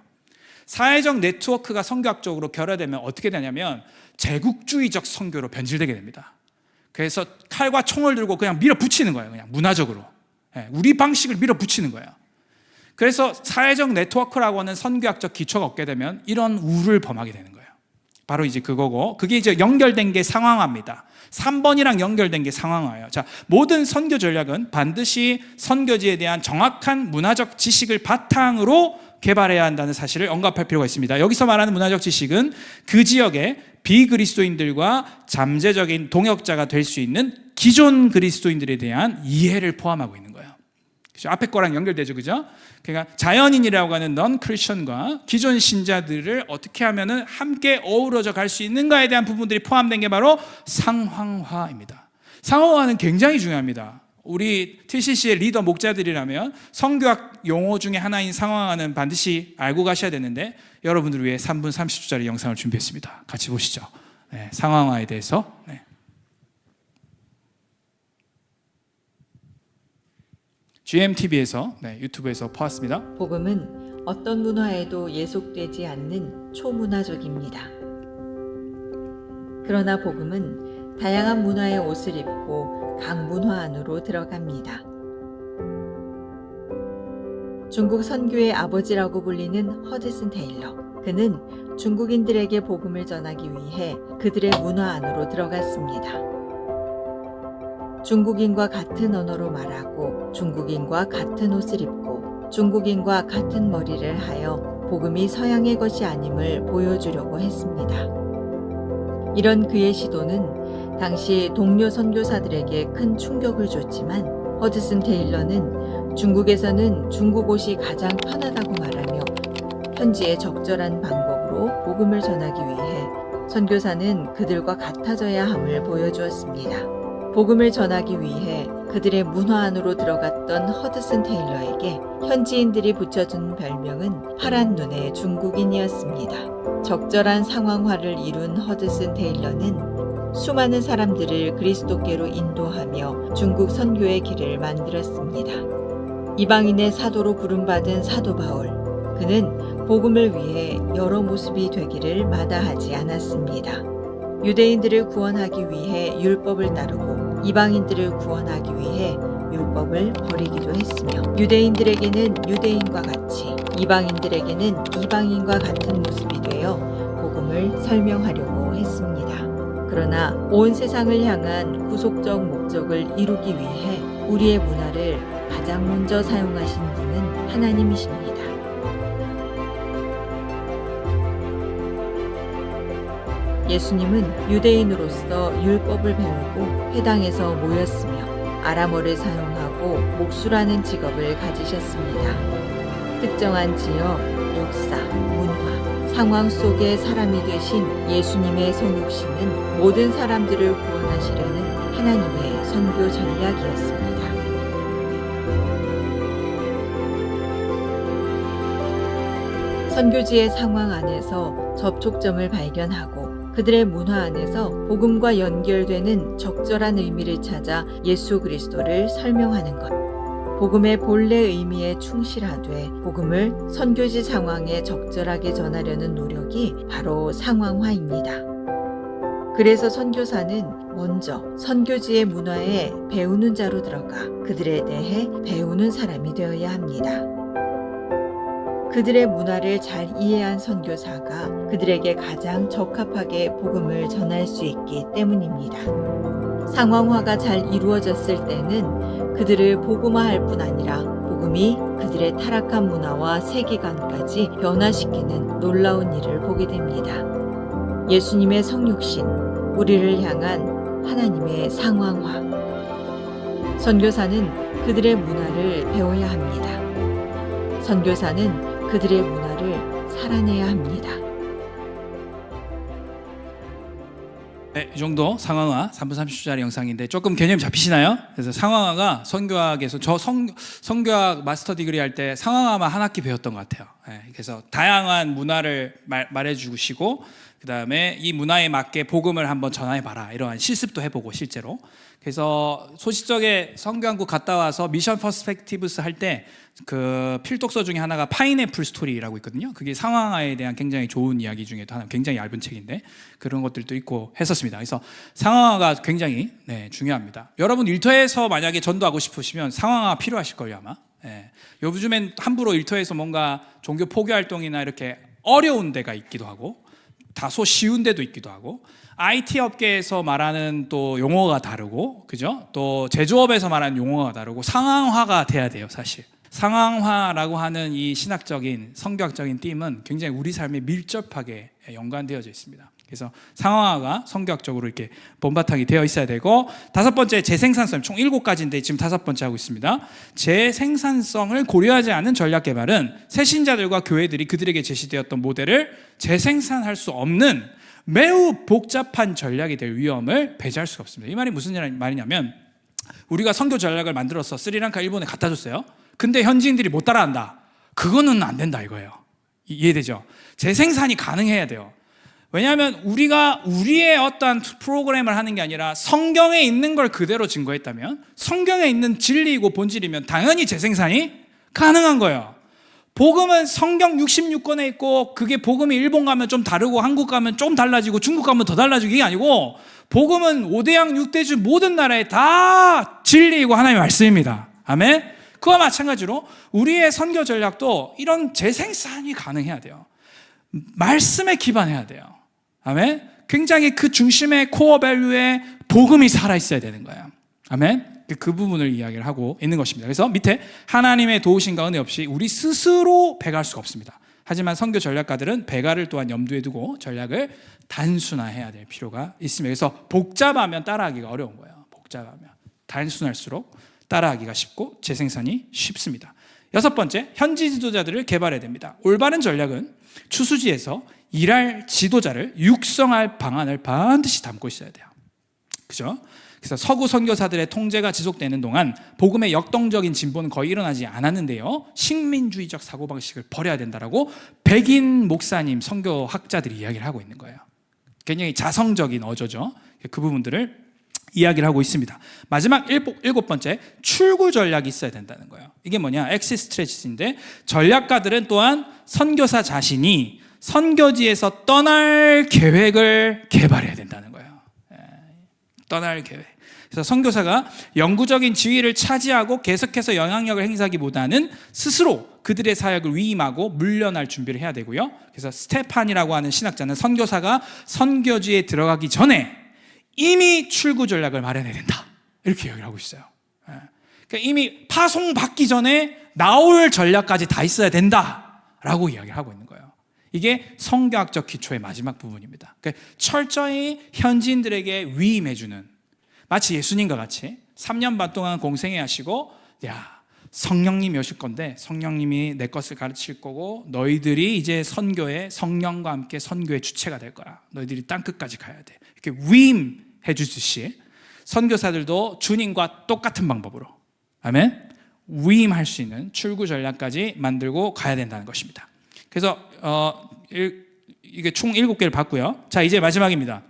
사회적 네트워크가 선교학적으로 결여되면 어떻게 되냐면 제국주의적 선교로 변질되게 됩니다. 그래서 칼과 총을 들고 그냥 밀어붙이는 거예요. 그냥 문화적으로. 우리 방식을 밀어붙이는 거예요. 그래서 사회적 네트워크라고 하는 선교학적 기초가 없게 되면 이런 우를 범하게 되는 거예요. 바로 이제 그거고, 그게 이제 연결된 게 상황화입니다. 3번이랑 연결된 게 상황화예요. 자, 모든 선교 전략은 반드시 선교지에 대한 정확한 문화적 지식을 바탕으로 개발해야 한다는 사실을 언급할 필요가 있습니다. 여기서 말하는 문화적 지식은 그 지역의 비그리스도인들과 잠재적인 동역자가 될 수 있는 기존 그리스도인들에 대한 이해를 포함하고 있는 거예요. 그렇죠? 앞에 거랑 연결되죠, 그죠? 그러니까 자연인이라고 하는 넌 크리스천과 기존 신자들을 어떻게 하면은 함께 어우러져 갈 수 있는가에 대한 부분들이 포함된 게 바로 상황화입니다. 상황화는 굉장히 중요합니다. 우리 TCC의 리더 목자들이라면 선교학 용어 중에 하나인 상황화는 반드시 알고 가셔야 되는데 여러분들을 위해 3분 30초짜리 영상을 준비했습니다. 같이 보시죠. 상황화에 대해서. GMTV에서 유튜브에서 보았습니다. 복음은 어떤 문화에도 예속되지 않는 초문화적입니다. 그러나 복음은 다양한 문화의 옷을 입고 각 문화 안으로 들어갑니다. 중국 선교의 아버지라고 불리는 허드슨 테일러. 그는 중국인들에게 복음을 전하기 위해 그들의 문화 안으로 들어갔습니다. 중국인과 같은 언어로 말하고 중국인과 같은 옷을 입고 중국인과 같은 머리를 하여 복음이 서양의 것이 아님을 보여주려고 했습니다. 이런 그의 시도는 당시 동료 선교사들에게 큰 충격을 줬지만 허드슨 테일러는 중국에서는 중국 옷이 가장 편하다고 말하며 현지의 적절한 방법으로 복음을 전하기 위해 선교사는 그들과 같아져야 함을 보여주었습니다. 복음을 전하기 위해 그들의 문화 안으로 들어갔던 허드슨 테일러에게 현지인들이 붙여준 별명은 파란 눈의 중국인이었습니다. 적절한 상황화를 이룬 허드슨 테일러는 수많은 사람들을 그리스도께로 인도하며 중국 선교의 길을 만들었습니다. 이방인의 사도로 부름받은 사도 바울, 그는 복음을 위해 여러 모습이 되기를 마다하지 않았습니다. 유대인들을 구원하기 위해 율법을 따르고 이방인들을 구원하기 위해 율법을 버리기도 했으며 유대인들에게는 유대인과 같이 이방인들에게는 이방인과 같은 모습이 되어 복음을 설명하려고 했습니다. 그러나 온 세상을 향한 구속적 목적을 이루기 위해 우리의 문화를 가장 먼저 사용하신 분은 하나님이십니다. 예수님은 유대인으로서 율법을 배우고 회당에서 모였으며 아람어를 사용하고 목수라는 직업을 가지셨습니다. 특정한 지역, 역사, 문화, 상황 속의 사람이 되신 예수님의 성육신은 모든 사람들을 구원하시려는 하나님의 선교 전략이었습니다. 선교지의 상황 안에서 접촉점을 발견하고 그들의 문화 안에서 복음과 연결되는 적절한 의미를 찾아 예수 그리스도를 설명하는 것. 복음의 본래 의미에 충실하되 복음을 선교지 상황에 적절하게 전하려는 노력이 바로 상황화입니다. 그래서 선교사는 먼저 선교지의 문화에 배우는 자로 들어가 그들에 대해 배우는 사람이 되어야 합니다. 그들의 문화를 잘 이해한 선교사가 그들에게 가장 적합하게 복음을 전할 수 있기 때문입니다. 상황화가 잘 이루어졌을 때는 그들을 복음화할 뿐 아니라 복음이 그들의 타락한 문화와 세계관까지 변화시키는 놀라운 일을 보게 됩니다. 예수님의 성육신, 우리를 향한 하나님의 상황화, 선교사는 그들의 문화를 배워야 합니다. 선교사는 그들의 문화를 살아내야 합니다. 네, 이 정도 상황화 3분 30초짜리 영상인데 조금 개념 잡히시나요? 그래서 상황화가 선교학에서 선교학 마스터 디그리 할 때 상황화만 한 학기 배웠던 것 같아요. 네, 그래서 다양한 문화를 말해주시고 그 다음에 이 문화에 맞게 복음을 한번 전해봐라 이러한 실습도 해보고 실제로. 그래서 소시적에 선교한국 갔다 와서 미션 퍼스펙티브스 할 때 그 필독서 중에 하나가 파인애플 스토리라고 있거든요. 그게 상황화에 대한 굉장히 좋은 이야기 중에도 하나, 굉장히 얇은 책인데 그런 것들도 있고 했었습니다. 그래서 상황화가 굉장히 중요합니다. 여러분 일터에서 만약에 전도하고 싶으시면 상황화 필요하실 거예요 아마. 요즘엔 함부로 일터에서 뭔가 종교 포교 활동이나 이렇게 어려운 데가 있기도 하고 다소 쉬운 데도 있기도 하고 IT 업계에서 말하는 또 용어가 다르고 그죠? 또 제조업에서 말하는 용어가 다르고 상황화가 돼야 돼요 사실. 상황화라고 하는 이 신학적인 성교학적인 띠임은 굉장히 우리 삶에 밀접하게 연관되어져 있습니다. 그래서 상황화가 성교학적으로 이렇게 본바탕이 되어 있어야 되고, 다섯 번째 재생산성, 총 7가지인데 지금 다섯 번째 하고 있습니다. 재생산성을 고려하지 않은 전략 개발은 새신자들과 교회들이 그들에게 제시되었던 모델을 재생산할 수 없는 매우 복잡한 전략이 될 위험을 배제할 수가 없습니다. 이 말이 무슨 말이냐면, 우리가 선교 전략을 만들어서 스리랑카, 일본에 갖다 줬어요. 근데 현지인들이 못 따라한다. 그거는 안 된다 이거예요. 이해되죠? 재생산이 가능해야 돼요. 왜냐하면 우리가 우리의 어떠한 프로그램을 하는 게 아니라 성경에 있는 걸 그대로 증거했다면, 성경에 있는 진리이고 본질이면 당연히 재생산이 가능한 거예요. 복음은 성경 66권에 있고, 그게 복음이 일본 가면 좀 다르고 한국 가면 좀 달라지고 중국 가면 더 달라지고 이게 아니고, 복음은 5대양 6대주 모든 나라에 다 진리이고 하나님의 말씀입니다. 아멘. 그와 마찬가지로 우리의 선교 전략도 이런 재생산이 가능해야 돼요. 말씀에 기반해야 돼요. 아멘. 굉장히 그 중심의 코어 밸류에 복음이 살아있어야 되는 거예요. 아멘. 그 부분을 이야기를 하고 있는 것입니다. 그래서 밑에 하나님의 도우심과 은혜 없이 우리 스스로 배가할 수가 없습니다. 하지만 선교 전략가들은 배가를 또한 염두에 두고 전략을 단순화해야 될 필요가 있습니다. 그래서 복잡하면 따라하기가 어려운 거예요. 복잡하면 단순할수록 따라하기가 쉽고 재생산이 쉽습니다. 여섯 번째, 현지 지도자들을 개발해야 됩니다. 올바른 전략은 추수지에서 일할 지도자를 육성할 방안을 반드시 담고 있어야 돼요. 그죠? 그래서 서구 선교사들의 통제가 지속되는 동안 복음의 역동적인 진보는 거의 일어나지 않았는데요, 식민주의적 사고방식을 버려야 된다라고 백인 목사님 선교학자들이 이야기를 하고 있는 거예요. 굉장히 자성적인 어조죠. 그 부분들을 이야기를 하고 있습니다. 마지막 일곱 번째, 출구 전략이 있어야 된다는 거예요. 이게 뭐냐? 엑시트 스트래티지인데, 전략가들은 또한 선교사 자신이 선교지에서 떠날 계획을 개발해야 된다는 거예요. 떠날 계획. 그래서 선교사가 영구적인 지위를 차지하고 계속해서 영향력을 행사하기보다는 스스로 그들의 사역을 위임하고 물려날 준비를 해야 되고요. 그래서 스테판이라고 하는 신학자는 선교사가 선교지에 들어가기 전에 이미 출구 전략을 마련해야 된다, 이렇게 이야기를 하고 있어요. 그러니까 이미 파송받기 전에 나올 전략까지 다 있어야 된다라고 이야기를 하고 있는 거예요. 이게 성교학적 기초의 마지막 부분입니다. 그러니까 철저히 현지인들에게 위임해주는, 마치 예수님과 같이 3년 반 동안 공생애 하시고, 야, 성령님이 오실 건데 성령님이 내 것을 가르칠 거고, 너희들이 이제 선교에 성령과 함께 선교의 주체가 될 거야. 너희들이 땅끝까지 가야 돼. 이렇게 위임해 주듯이 선교사들도 주님과 똑같은 방법으로, 아멘, 위임할 수 있는 출구 전략까지 만들고 가야 된다는 것입니다. 그래서 이게 총 7개를 봤고요. 자, 이제 마지막입니다.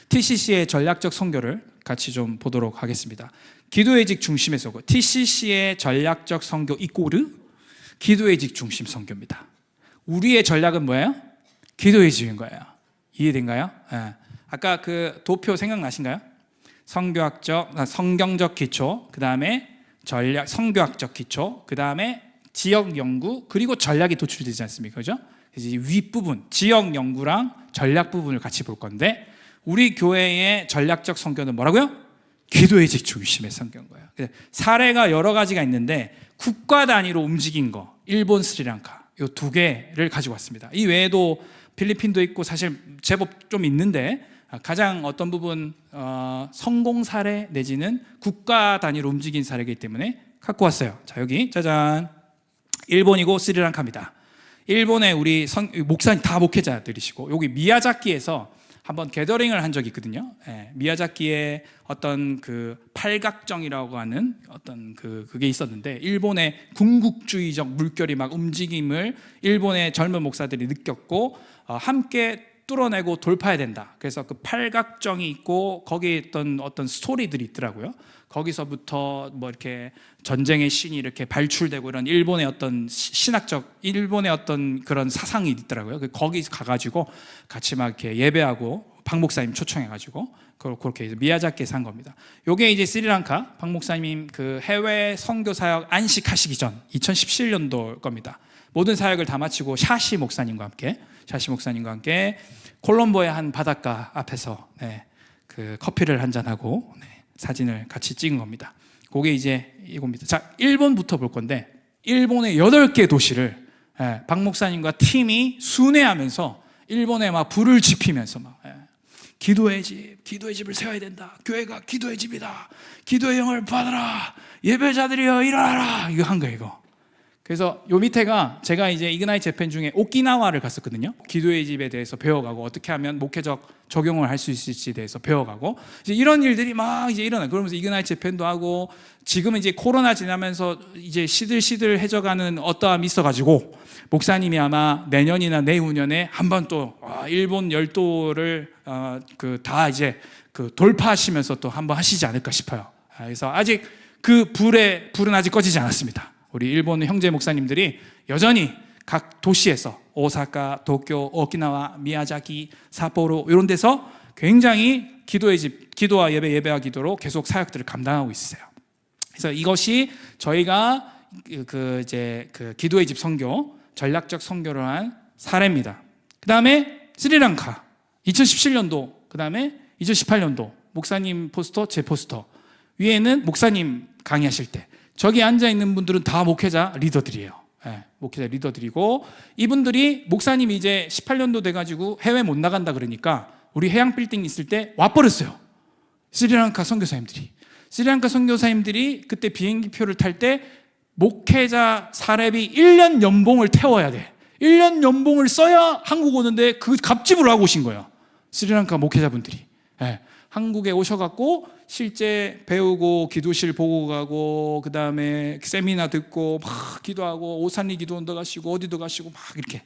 TCC의 전략적 선교를 같이 좀 보도록 하겠습니다. 기도의 직 중심에서, TCC의 전략적 선교 이꼬르 기도의 직 중심 선교입니다. 우리의 전략은 뭐예요? 기도의 직인 거예요. 이해된가요? 네. 아까 그 도표 생각나신가요? 성경적 기초, 그 다음에 전략, 선교학적 기초, 그 다음에 지역 연구, 그리고 전략이 도출되지 않습니까? 그죠? 이제 윗부분, 지역 연구랑 전략 부분을 같이 볼 건데, 우리 교회의 전략적 선교는 뭐라고요? 기도의 직 중심의 선교인 거예요. 사례가 여러 가지가 있는데, 국가 단위로 움직인 거, 일본, 스리랑카, 이 두 개를 가지고 왔습니다. 이 외에도 필리핀도 있고 사실 제법 좀 있는데, 가장 어떤 부분 성공 사례 내지는 국가 단위로 움직인 사례이기 때문에 갖고 왔어요. 자, 여기 짜잔, 일본이고 스리랑카입니다. 일본에 우리 목사님 다 목회자들이시고, 여기 미야자키에서 한번 게더링을 한 적이 있거든요. 미야자키에 어떤 그 팔각정이라고 하는 어떤 그게 있었는데, 일본의 군국주의적 물결이 막 움직임을 일본의 젊은 목사들이 느꼈고, 함께 뚫어내고 돌파해야 된다. 그래서 그 팔각정이 있고 거기에 있던 어떤 스토리들이 있더라고요. 거기서부터 뭐 이렇게 전쟁의 신이 이렇게 발출되고 이런 일본의 어떤 신학적, 일본의 어떤 그런 사상이 있더라고요. 거기 가가지고 같이 막 이렇게 예배하고 박 목사님 초청해가지고 그렇게 미야자키에서 한 겁니다. 요게 이제 스리랑카 박 목사님 그 해외 선교 사역 안식하시기 전 2017년도 겁니다. 모든 사역을 다 마치고 샤시 목사님과 함께 콜롬보의 한 바닷가 앞에서 그 커피를 한잔하고 사진을 같이 찍은 겁니다. 그게 이제 이겁니다. 자, 일본부터 볼 건데, 일본의 8개 도시를 박 목사님과 팀이 순회하면서 일본에 막 불을 지피면서 막 기도의 집을 세워야 된다. 교회가 기도의 집이다. 기도의 영을 받아라. 예배자들이여 일어나라. 이거 한 거예요, 이거. 그래서 요 밑에가 제가 이제 이그나이트 재팬 중에 오키나와를 갔었거든요. 기도의 집에 대해서 배워가고 어떻게 하면 목회적 적용을 할 수 있을지에 대해서 배워가고, 이제 이런 일들이 막 이제 일어나요. 그러면서 이그나이트 재팬도 하고, 지금은 이제 코로나 지나면서 이제 시들시들해져가는 어떠함이 있어가지고 목사님이 아마 내년이나 내후년에 한번 또 일본 열도를 다 이제 그 돌파하시면서 또 한번 하시지 않을까 싶어요. 그래서 아직 그 불은 아직 꺼지지 않았습니다. 우리 일본 형제 목사님들이 여전히 각 도시에서 오사카, 도쿄, 오키나와, 미야자키, 삿포로 이런 데서 굉장히 기도의 집, 기도와 예배와 기도로 계속 사역들을 감당하고 있어요. 그래서 이것이 저희가 그 기도의 집 선교, 전략적 선교를 한 사례입니다. 그 다음에 스리랑카 2017년도, 그 다음에 2018년도 목사님 포스터, 제 포스터 위에는 목사님 강의하실 때, 저기 앉아있는 분들은 다 목회자 리더들이에요. 목회자 리더들이고, 이분들이 목사님이 이제 18년도 돼가지고 해외 못 나간다 그러니까 우리 해양 빌딩 있을 때 와버렸어요. 스리랑카 선교사님들이 그때 비행기표를 탈 때 목회자 사례비 1년 연봉을 태워야 돼. 1년 연봉을 써야 한국 오는데 그 값집을 하고 오신 거예요. 스리랑카 목회자분들이. 한국에 오셔갖고 실제 배우고 기도실 보고 가고, 그 다음에 세미나 듣고 막 기도하고, 오산리 기도원도 가시고 어디도 가시고 막 이렇게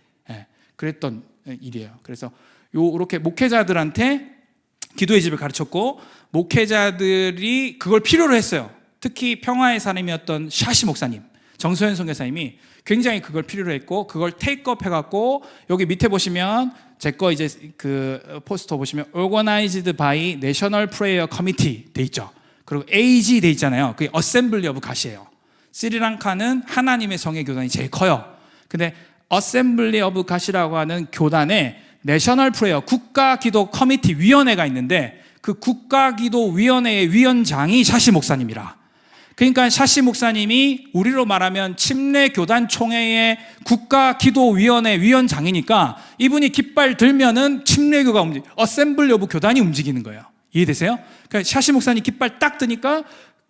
그랬던 일이에요. 그래서 이렇게 목회자들한테 기도의 집을 가르쳤고, 목회자들이 그걸 필요로 했어요. 특히 평화의 사람이었던 샤시 목사님, 정소연 선교사님이 굉장히 그걸 필요로 했고, 그걸 테이크업 해갖고, 여기 밑에 보시면 제 거 이제 그 포스터 보시면 Organized by National Prayer Committee 돼 있죠. 그리고 AG 돼 있잖아요. 그게 Assembly of God이에요. 스리랑카는 하나님의 성의 교단이 제일 커요. 근데 Assembly of God이라고 하는 교단에 내셔널 프레이어 국가 기도 커미티 위원회가 있는데, 그 국가 기도 위원회의 위원장이 샤시 목사님이라. 그러니까 샤시 목사님이 우리로 말하면 침례 교단 총회의 국가 기도 위원회 위원장이니까, 이분이 깃발 들면은 침례교가 어셈블리 오브 교단이 움직이는 거예요. 이해되세요? 그러니까 샤시 목사님 깃발 딱 드니까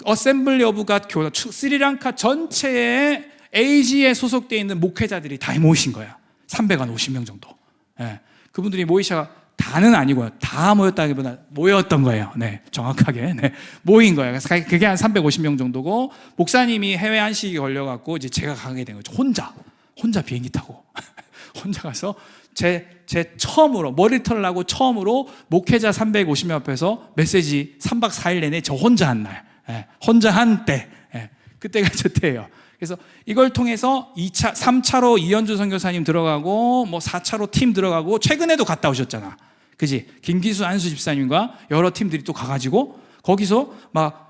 어셈블리 오브 갓 교단, 스리랑카 전체에 AG에 소속되어 있는 목회자들이 다 모이신 거예요. 350명 정도. 그분들이 모이셔, 다는 아니고요. 다 모였다기보다 모였던 거예요. 정확하게. 모인 거예요. 그래서 그게 한 350명 정도고, 목사님이 해외 안식이 걸려갖고 이제 제가 가게 된 거죠. 혼자 비행기 타고. 혼자 가서 제 처음으로, 머리 털라고 처음으로 목회자 350명 앞에서 메시지 3박 4일 내내 저 혼자 한 날. 혼자 한 때. 그때가 저 때예요. 그래서 이걸 통해서 2차, 3차로 이현주 선교사님 들어가고, 뭐 4차로 팀 들어가고, 최근에도 갔다 오셨잖아. 그지? 김기수 안수 집사님과 여러 팀들이 또 가가지고, 거기서 막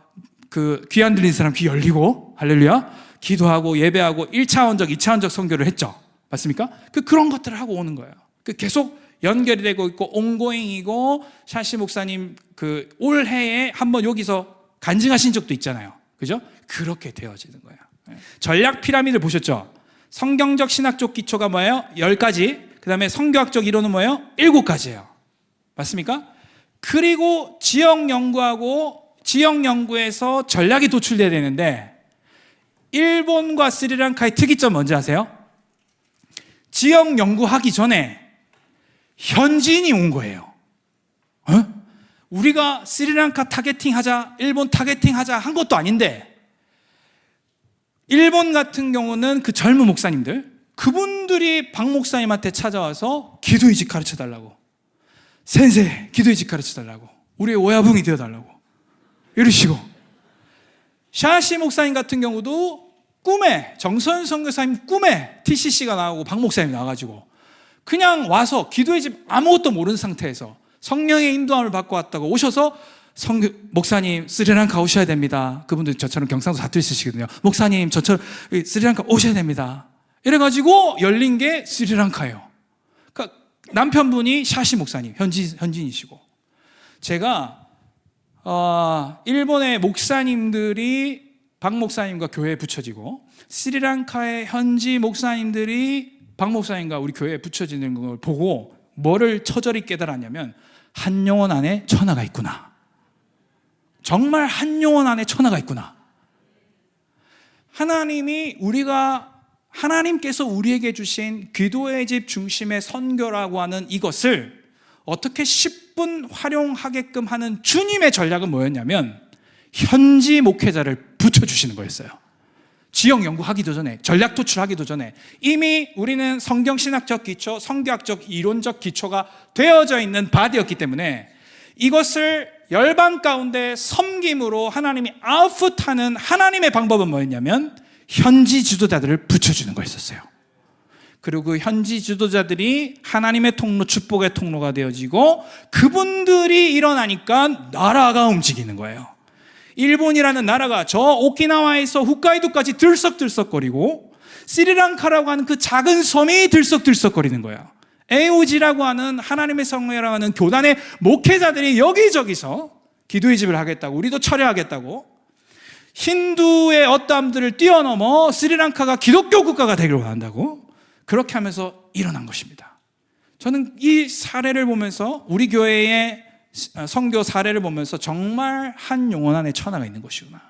그 귀 안 들린 사람 귀 열리고, 할렐루야, 기도하고 예배하고 1차원적, 2차원적 선교를 했죠. 맞습니까? 그런 것들을 하고 오는 거예요. 계속 연결이 되고 있고, 온고잉이고, 샤시 목사님 그 올해에 한번 여기서 간증하신 적도 있잖아요. 그죠? 그렇게 되어지는 거예요. 전략 피라미드를 보셨죠? 성경적 신학적 기초가 뭐예요? 10가지. 그 다음에 성교학적 이론은 뭐예요? 7가지예요. 맞습니까? 그리고 지역 연구에서 전략이 도출돼야 되는데, 일본과 스리랑카의 특이점 뭔지 아세요? 지역 연구하기 전에 현지인이 온 거예요. 우리가 스리랑카 타겟팅 하자, 일본 타겟팅 하자 한 것도 아닌데, 일본 같은 경우는 그 젊은 목사님들, 그분들이 박 목사님한테 찾아와서 기도의식 가르쳐 달라고, 센세 기도의식 가르쳐 달라고, 우리의 오야붕이 되어 달라고 이러시고, 샤시 목사님 같은 경우도 꿈에, 정선 선교사님 꿈에 TCC가 나오고 박 목사님이 나와가지고 그냥 와서 기도의 집 아무것도 모르는 상태에서 성령의 인도함을 받고 왔다고 오셔서, 목사님 스리랑카 오셔야 됩니다. 그분들 저처럼 경상도 사투리 쓰시거든요. 목사님 저처럼 스리랑카 오셔야 됩니다. 이래가지고 열린 게 스리랑카예요. 그러니까 남편분이 샤시 목사님, 현지인이시고, 제가 일본의 목사님들이 박 목사님과 교회에 붙여지고, 스리랑카의 현지 목사님들이 박 목사님과 우리 교회에 붙여지는 걸 보고 뭐를 처절히 깨달았냐면, 한 영혼 안에 천하가 있구나. 정말 한 영혼 안에 천하가 있구나. 하나님께서 우리에게 주신 기도의 집 중심의 선교라고 하는 이것을 어떻게 10분 활용하게끔 하는 주님의 전략은 뭐였냐면, 현지 목회자를 붙여주시는 거였어요. 지역 연구하기도 전에, 전략 도출하기도 전에 이미 우리는 성경신학적 기초, 성교학적 이론적 기초가 되어져 있는 바디였기 때문에, 이것을 열방 가운데 섬김으로 하나님이 아웃풋하는 하나님의 방법은 뭐였냐면, 현지 지도자들을 붙여주는 거였었어요. 그리고 그 현지 지도자들이 하나님의 통로, 축복의 통로가 되어지고, 그분들이 일어나니까 나라가 움직이는 거예요. 일본이라는 나라가 저 오키나와에서 홋카이도까지 들썩들썩거리고, 스리랑카라고 하는 그 작은 섬이 들썩들썩거리는 거예요. 에오지라고 하는 하나님의 성회라고 하는 교단의 목회자들이 여기저기서 기도의 집을 하겠다고, 우리도 철회하겠다고, 힌두의 어떠함들을 뛰어넘어 스리랑카가 기독교 국가가 되기를 원한다고, 그렇게 하면서 일어난 것입니다. 저는 이 사례를 보면서, 우리 교회의 선교 사례를 보면서 정말 한 영혼 안에 천하가 있는 것이구나,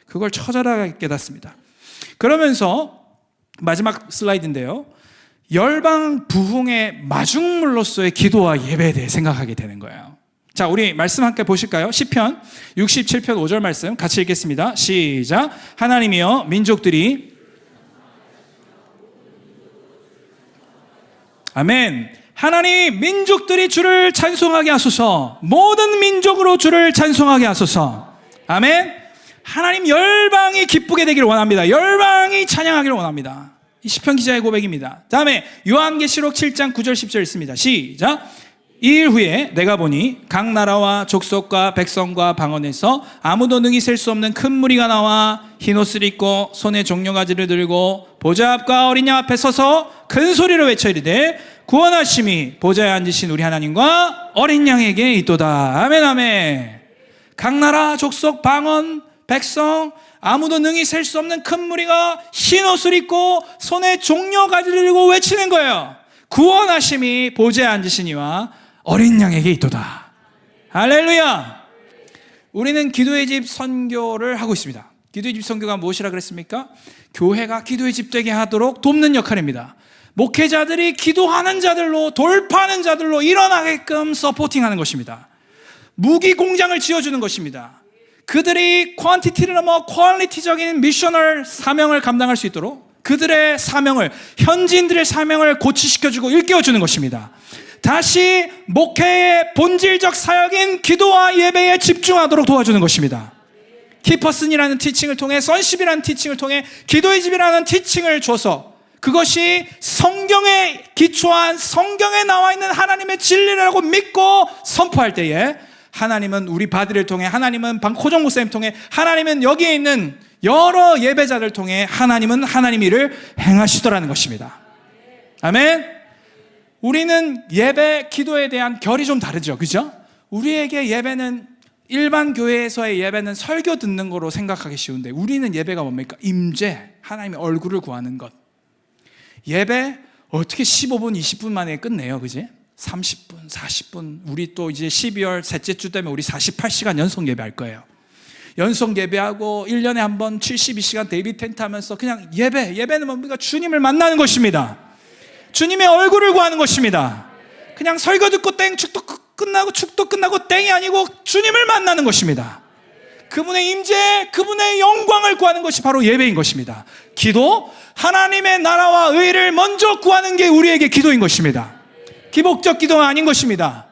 그걸 처절하게 깨닫습니다. 그러면서 마지막 슬라이드인데요, 열방 부흥의 마중물로서의 기도와 예배에 대해 생각하게 되는 거예요. 자, 우리 말씀 함께 보실까요? 시편 67편 5절 말씀 같이 읽겠습니다. 시작. 하나님이여, 민족들이, 아멘. 하나님, 민족들이 주를 찬송하게 하소서. 모든 민족으로 주를 찬송하게 하소서. 아멘. 하나님, 열방이 기쁘게 되기를 원합니다. 열방이 찬양하기를 원합니다. 이 시편 기자의 고백입니다. 다음에 요한계시록 7장 9절 10절 있습니다. 시작. 이 일 후에 내가 보니 각 나라와 족속과 백성과 방언에서 아무도 능히 셀 수 없는 큰 무리가 나와 흰 옷을 입고 손에 종려가지를 들고 보좌 앞과 어린 양 앞에 서서 큰 소리로 외쳐 이르되, 구원하심이 보좌에 앉으신 우리 하나님과 어린 양에게 있도다. 아멘, 아멘. 각 나라, 족속, 방언, 백성, 아무도 능히 셀 수 없는 큰 무리가 흰 옷을 입고 손에 종려가지를 들고 외치는 거예요. 구원하심이 보좌에 앉으신 이와 어린 양에게 있도다. 할렐루야. 우리는 기도의 집 선교를 하고 있습니다. 기도의 집 선교가 무엇이라 그랬습니까? 교회가 기도의 집 되게 하도록 돕는 역할입니다. 목회자들이 기도하는 자들로, 돌파하는 자들로 일어나게끔 서포팅하는 것입니다. 무기 공장을 지어주는 것입니다. 그들이 퀀티티를 넘어 퀄리티적인 미셔널 사명을 감당할 수 있도록 그들의 사명을, 현지인들의 사명을 고치시켜주고 일깨워주는 것입니다. 다시 목회의 본질적 사역인 기도와 예배에 집중하도록 도와주는 것입니다. 키퍼슨이라는 티칭을 통해, 선십이라는 티칭을 통해 기도의 집이라는 티칭을 줘서, 그것이 성경에 기초한, 성경에 나와 있는 하나님의 진리라고 믿고 선포할 때에, 하나님은 우리 바디를 통해, 하나님은 방코정 목사님 통해, 하나님은 여기에 있는 여러 예배자를 통해 하나님은 하나님 일을 행하시더라는 것입니다. 아멘. 우리는 예배, 기도에 대한 결이 좀 다르죠, 그죠? 우리에게 예배는, 일반 교회에서의 예배는 설교 듣는 거로 생각하기 쉬운데, 우리는 예배가 뭡니까? 임재, 하나님의 얼굴을 구하는 것. 예배 어떻게 15분, 20분 만에 끝내요, 그지? 30분, 40분, 우리 또 이제 12월 셋째 주 되면 우리 48시간 연속 예배할 거예요. 연속 예배하고 1년에 한 번 72시간 데이비 텐트 하면서 그냥 예배는 뭡니까? 주님을 만나는 것입니다. 주님의 얼굴을 구하는 것입니다. 그냥 설교 듣고 땡, 축도 끝나고 땡이 아니고 주님을 만나는 것입니다. 그분의 임재, 그분의 영광을 구하는 것이 바로 예배인 것입니다. 기도, 하나님의 나라와 의를 먼저 구하는 게 우리에게 기도인 것입니다. 기복적 기도가 아닌 것입니다.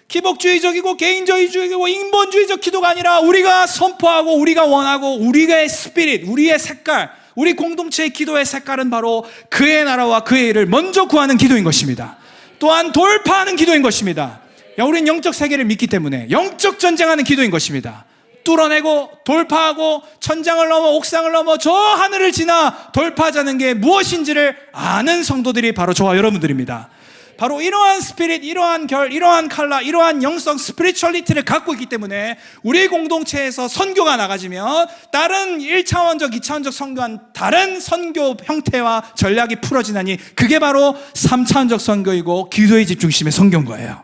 기복주의적이고 개인주의적이고 인본주의적 기도가 아니라 우리가 선포하고 우리가 원하고 우리의 스피릿, 우리의 색깔, 우리 공동체의 기도의 색깔은 바로 그의 나라와 그의 일을 먼저 구하는 기도인 것입니다. 또한 돌파하는 기도인 것입니다. 우리는 영적 세계를 믿기 때문에 영적 전쟁하는 기도인 것입니다. 뚫어내고 돌파하고 천장을 넘어 옥상을 넘어 저 하늘을 지나 돌파하자는 게 무엇인지를 아는 성도들이 바로 저와 여러분들입니다. 바로 이러한 스피릿, 이러한 결, 이러한 컬러, 이러한 영성 스피리추얼리티를 갖고 있기 때문에 우리 공동체에서 선교가 나가지면 다른 1차원적, 2차원적 선교한 다른 선교 형태와 전략이 풀어지나니 그게 바로 3차원적 선교이고 기도의 집 중심의 선교인 거예요.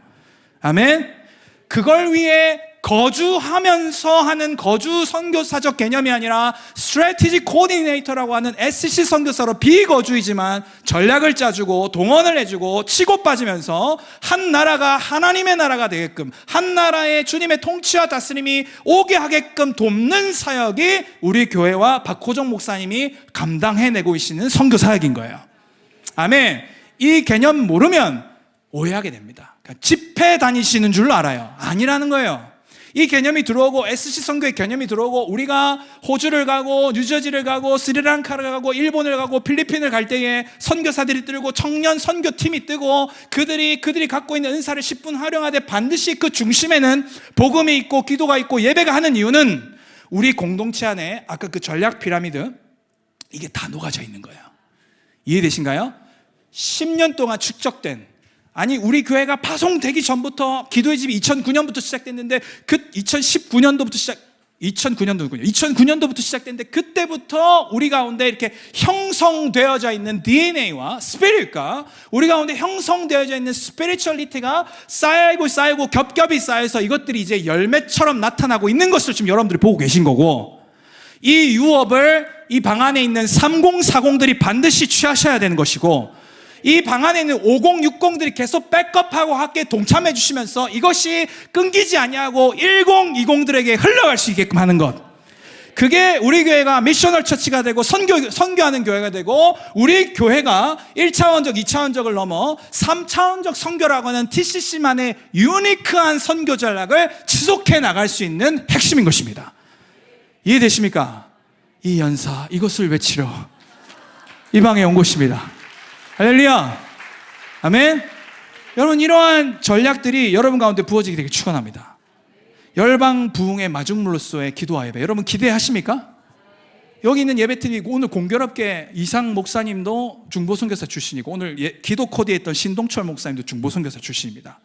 아멘. 그걸 위해 거주하면서 하는 거주 선교사적 개념이 아니라 스트래티지 코디네이터라고 하는 SC 선교사로 비거주이지만 전략을 짜주고 동원을 해주고 치고 빠지면서 한 나라가 하나님의 나라가 되게끔 한 나라의 주님의 통치와 다스림이 오게 하게끔 돕는 사역이 우리 교회와 박호정 목사님이 감당해내고 계시는 선교 사역인 거예요. 아멘. 이 개념 모르면 오해하게 됩니다. 그러니까 집회 다니시는 줄 알아요. 아니라는 거예요. 이 개념이 들어오고 SC 선교의 개념이 들어오고 우리가 호주를 가고 뉴저지를 가고 스리랑카를 가고 일본을 가고 필리핀을 갈 때에 선교사들이 뜨고 청년 선교팀이 뜨고 그들이 갖고 있는 은사를 10분 활용하되 반드시 그 중심에는 복음이 있고 기도가 있고 예배가 하는 이유는 우리 공동체 안에 아까 그 전략 피라미드 이게 다 녹아져 있는 거예요. 이해되신가요? 10년 동안 축적된 아니 우리 교회가 파송되기 전부터 기도의 집이 2009년부터 시작됐는데 그 2009년도부터 시작됐는데 그때부터 우리 가운데 이렇게 형성되어져 있는 DNA와 스피릿과 우리 가운데 형성되어져 있는 스피리추얼리티가 쌓이고 겹겹이 쌓여서 이것들이 이제 열매처럼 나타나고 있는 것을 지금 여러분들이 보고 계신 거고 이 유업을 이 방 안에 있는 3040들이 반드시 취하셔야 되는 것이고 이 방 안에 있는 5060들이 계속 백업하고 함께 동참해 주시면서 이것이 끊기지 아니하고 1020들에게 흘러갈 수 있게끔 하는 것. 그게 우리 교회가 미셔널 처치가 되고 선교하는 교회가 되고 우리 교회가 1차원적, 2차원적을 넘어 3차원적 선교라고 하는 TCC만의 유니크한 선교 전략을 지속해 나갈 수 있는 핵심인 것입니다. 이해되십니까? 이 연사, 이것을 외치러 이 방에 온 것입니다. 할렐루야. 아멘. 여러분 이러한 전략들이 여러분 가운데 부어지게 되길 축원합니다. 열방 부흥의 마중물로서의 기도와 예배 여러분 기대하십니까? 여기 있는 예배팀이 오늘 공교롭게 이상 목사님도 중보선교사 출신이고 오늘 기도 코디했던 신동철 목사님도 중보선교사 출신입니다.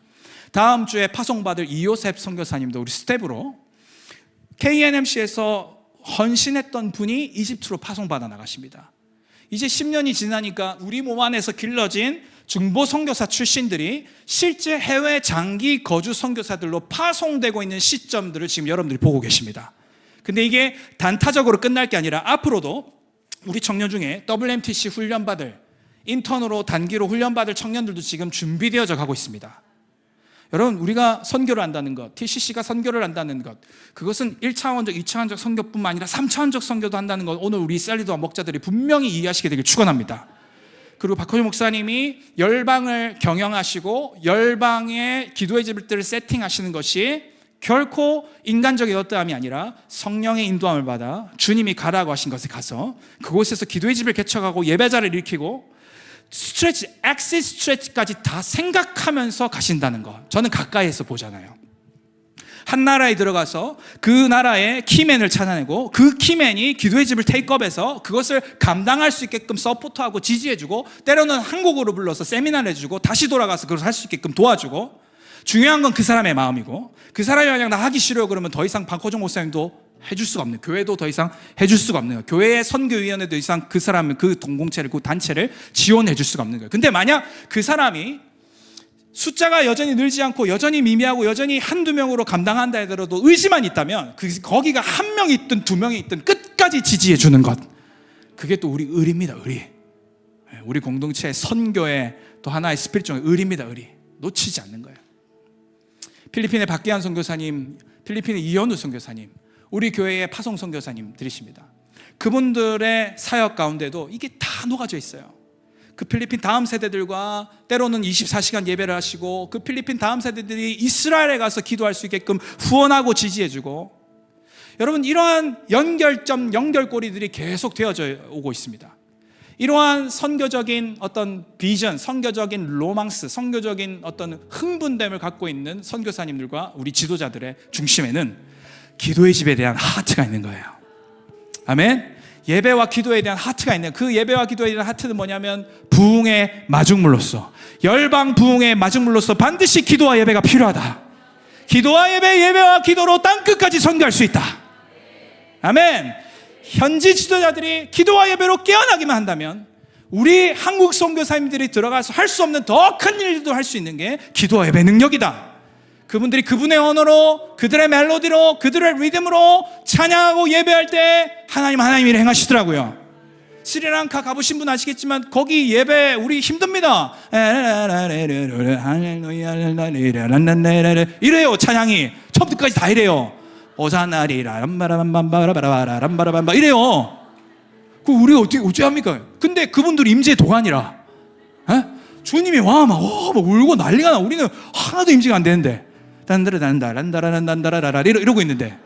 다음 주에 파송받을 이요셉 선교사님도 우리 스텝으로 KNMC에서 헌신했던 분이 이집트로 파송받아 나가십니다. 이제 10년이 지나니까 우리 몸 안에서 길러진 중보 선교사 출신들이 실제 해외 장기 거주 선교사들로 파송되고 있는 시점들을 지금 여러분들이 보고 계십니다. 근데 이게 단타적으로 끝날 게 아니라 앞으로도 우리 청년 중에 WMTC 훈련받을 인턴으로 단기로 훈련받을 청년들도 지금 준비되어져 가고 있습니다. 여러분 우리가 선교를 한다는 것, TCC가 선교를 한다는 것 그것은 1차원적, 2차원적 선교뿐만 아니라 3차원적 선교도 한다는 것 오늘 우리 셀리도와 목자들이 분명히 이해하시게 되길 축원합니다. 그리고 박호준 목사님이 열방을 경영하시고 열방의 기도의 집들을 세팅하시는 것이 결코 인간적인 어떠함이 아니라 성령의 인도함을 받아 주님이 가라고 하신 것에 가서 그곳에서 기도의 집을 개척하고 예배자를 일으키고 스트레치, 엑시 스트레치까지 다 생각하면서 가신다는 거 저는 가까이에서 보잖아요. 한 나라에 들어가서 그 나라의 키맨을 찾아내고 그 키맨이 기도의 집을 테이크업해서 그것을 감당할 수 있게끔 서포트하고 지지해주고 때로는 한국으로 불러서 세미나를 해주고 다시 돌아가서 그걸 할 수 있게끔 도와주고 중요한 건 그 사람의 마음이고 그 사람이 만약 나 하기 싫어요 그러면 더 이상 박호정 목사님도 해줄 수가 없는 교회도 더 이상 해줄 수가 없는 거예요. 교회의 선교위원회도 더 이상 그 사람을 그 동공체를 그 단체를 지원해 줄 수가 없는 거예요. 근데 만약 그 사람이 숫자가 여전히 늘지 않고 여전히 미미하고 여전히 한두 명으로 감당한다 하더라도 의지만 있다면 거기가 한 명이 있든 두 명이 있든 끝까지 지지해 주는 것, 그게 또 우리 의리입니다. 의리. 우리 공동체의 선교의 또 하나의 스피릿 중에 의리입니다. 의리. 놓치지 않는 거예요. 필리핀의 박기한 선교사님, 필리핀의 이현우 선교사님, 우리 교회의 파송 선교사님들이십니다. 그분들의 사역 가운데도 이게 다 녹아져 있어요. 그 필리핀 다음 세대들과 때로는 24시간 예배를 하시고, 그 필리핀 다음 세대들이 이스라엘에 가서 기도할 수 있게끔 후원하고 지지해주고, 여러분 이러한 연결점, 연결고리들이 계속 되어져 오고 있습니다. 이러한 선교적인 어떤 비전, 선교적인 로망스, 선교적인 어떤 흥분됨을 갖고 있는 선교사님들과 우리 지도자들의 중심에는 기도의 집에 대한 하트가 있는 거예요. 아멘. 예배와 기도에 대한 하트가 있는, 그 예배와 기도에 대한 하트는 뭐냐면 부흥의 마중물로서, 열방 부흥의 마중물로서 반드시 기도와 예배가 필요하다. 기도와 예배, 예배와 기도로 땅끝까지 선교할 수 있다. 아멘. 현지 지도자들이 기도와 예배로 깨어나기만 한다면 우리 한국 선교사님들이 들어가서 할 수 없는 더 큰 일도 할 수 있는 게 기도와 예배 능력이다. 그분들이 그분의 언어로, 그들의 멜로디로, 그들의 리듬으로 찬양하고 예배할 때 하나님 일을 행하시더라고요. 스리랑카 가보신 분 아시겠지만 거기 예배 우리 힘듭니다. 이래요. 찬양이 처음부터 끝까지 다 이래요. 오사나리라 람바라밤바라바라밤바라밤바 이래요. 그 우리 어떻게 합니까? 근데 그분들이 임재의 도가니라. 주님이 와 막 울고 난리가 나. 우리는 하나도 임재가 안 되는데 단다라단다란다라란다라라 이러고 있는데,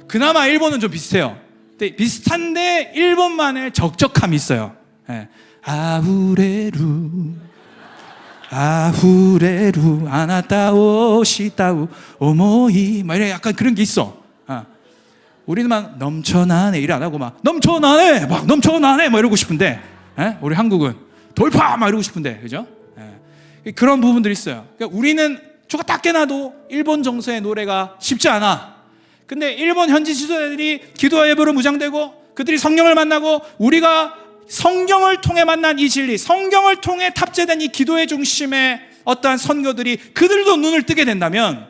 그나마 일본은 좀 비슷해요. 근데 비슷한데 일본만의 적적함이 있어요. 아우레루 아나타오 시타우 오모이 막 이래, 약간 그런 게 있어. 우리는 막 넘쳐나네 일 안 하고 막 넘쳐나네 막 이러고 싶은데, 우리 한국은 돌파 막 이러고 싶은데, 그죠? 그런 부분들이 있어요. 그러니까 우리는 저거 딱 깨놔도 일본 정서의 노래가 쉽지 않아. 근데 일본 현지 지도자들이 기도와 예배로 무장되고 그들이 성령을 만나고 우리가 성경을 통해 만난 이 진리, 성경을 통해 탑재된 이 기도의 중심의 어떠한 선교들이 그들도 눈을 뜨게 된다면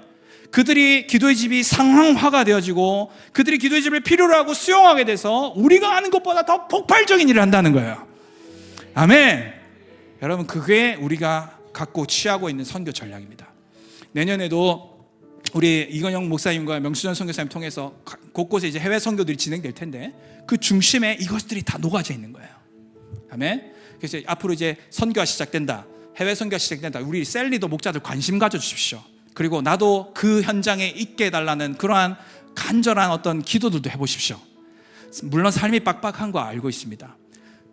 그들이 기도의 집이 상황화가 되어지고 그들이 기도의 집을 필요로 하고 수용하게 돼서 우리가 하는 것보다 더 폭발적인 일을 한다는 거예요. 아멘. 여러분, 그게 우리가 갖고 취하고 있는 선교 전략입니다. 내년에도 우리 이건영 목사님과 명수전 선교사님 통해서 곳곳에 이제 해외 선교들이 진행될 텐데 그 중심에 이것들이 다 녹아져 있는 거예요. 아멘. 그래서 앞으로 이제 선교가 시작된다, 해외 선교가 시작된다. 우리 셀리도 목자들 관심 가져주십시오. 그리고 나도 그 현장에 있게 해달라는 그러한 간절한 어떤 기도들도 해보십시오. 물론 삶이 빡빡한 거 알고 있습니다.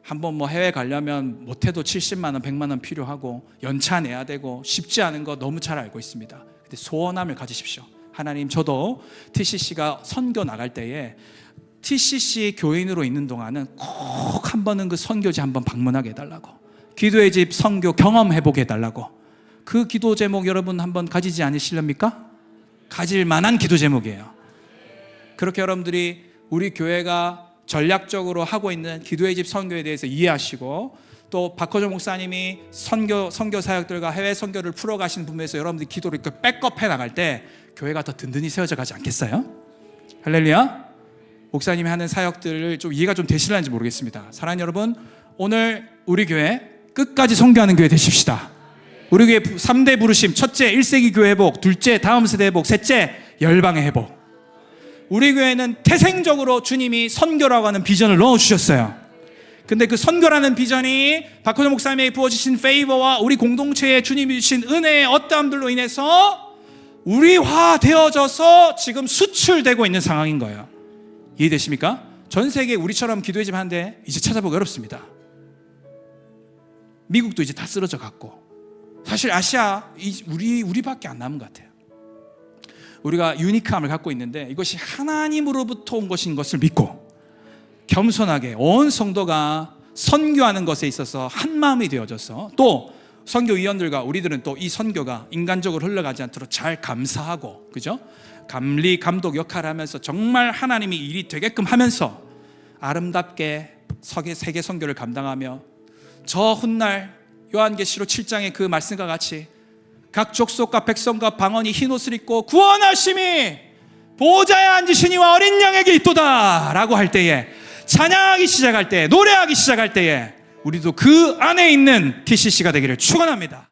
한번 뭐 해외 가려면 못해도 70만 원, 100만 원 필요하고 연차 내야 되고 쉽지 않은 거 너무 잘 알고 있습니다. 근데 소원함을 가지십시오. 하나님, 저도 TCC가 선교 나갈 때에 TCC 교인으로 있는 동안은 꼭 한 번은 그 선교지 한번 방문하게 해달라고, 기도의 집 선교 경험해보게 해달라고. 그 기도 제목 여러분 한번 가지지 않으실랍니까? 가질 만한 기도 제목이에요. 그렇게 여러분들이 우리 교회가 전략적으로 하고 있는 기도의 집 선교에 대해서 이해하시고, 또 박호정 목사님이 선교 사역들과 해외 선교를 풀어가신 부분에서 여러분들이 기도를 백업해 나갈 때 교회가 더 든든히 세워져 가지 않겠어요? 할렐루야. 목사님이 하는 사역들을 좀 이해가 좀 되시는지 모르겠습니다. 사랑하는 여러분, 오늘 우리 교회 끝까지 선교하는 교회 되십시다. 우리 교회 3대 부르심: 첫째 1세기 교회 회복, 둘째 다음 세대 회복, 셋째 열방의 회복. 우리 교회는 태생적으로 주님이 선교라고 하는 비전을 넣어주셨어요. 근데 그 선교라는 비전이 박호정 목사님에게 부어주신 페이버와 우리 공동체에 주님이 주신 은혜의 어떠함들로 인해서 우리화되어져서 지금 수출되고 있는 상황인 거예요. 이해되십니까? 전 세계 우리처럼 기도의 집 하는데 이제 찾아보기 어렵습니다. 미국도 이제 다 쓰러져 갔고, 사실 아시아 우리밖에 안 남은 것 같아요. 우리가 유니크함을 갖고 있는데 이것이 하나님으로부터 온 것인 것을 믿고 겸손하게 온 성도가 선교하는 것에 있어서 한 마음이 되어져서, 또 선교위원들과 우리들은 또 이 선교가 인간적으로 흘러가지 않도록 잘 감사하고, 그죠? 감리 감독 역할을 하면서 정말 하나님이 일이 되게끔 하면서 아름답게 세계 선교를 감당하며 저 훗날 요한계시록 7장의 그 말씀과 같이 각 족속과 백성과 방언이 흰옷을 입고 구원하심이 보좌에 앉으시니와 어린 양에게 있도다 라고 할 때에, 찬양하기 시작할 때, 노래하기 시작할 때에 우리도 그 안에 있는 TCC가 되기를 축원합니다.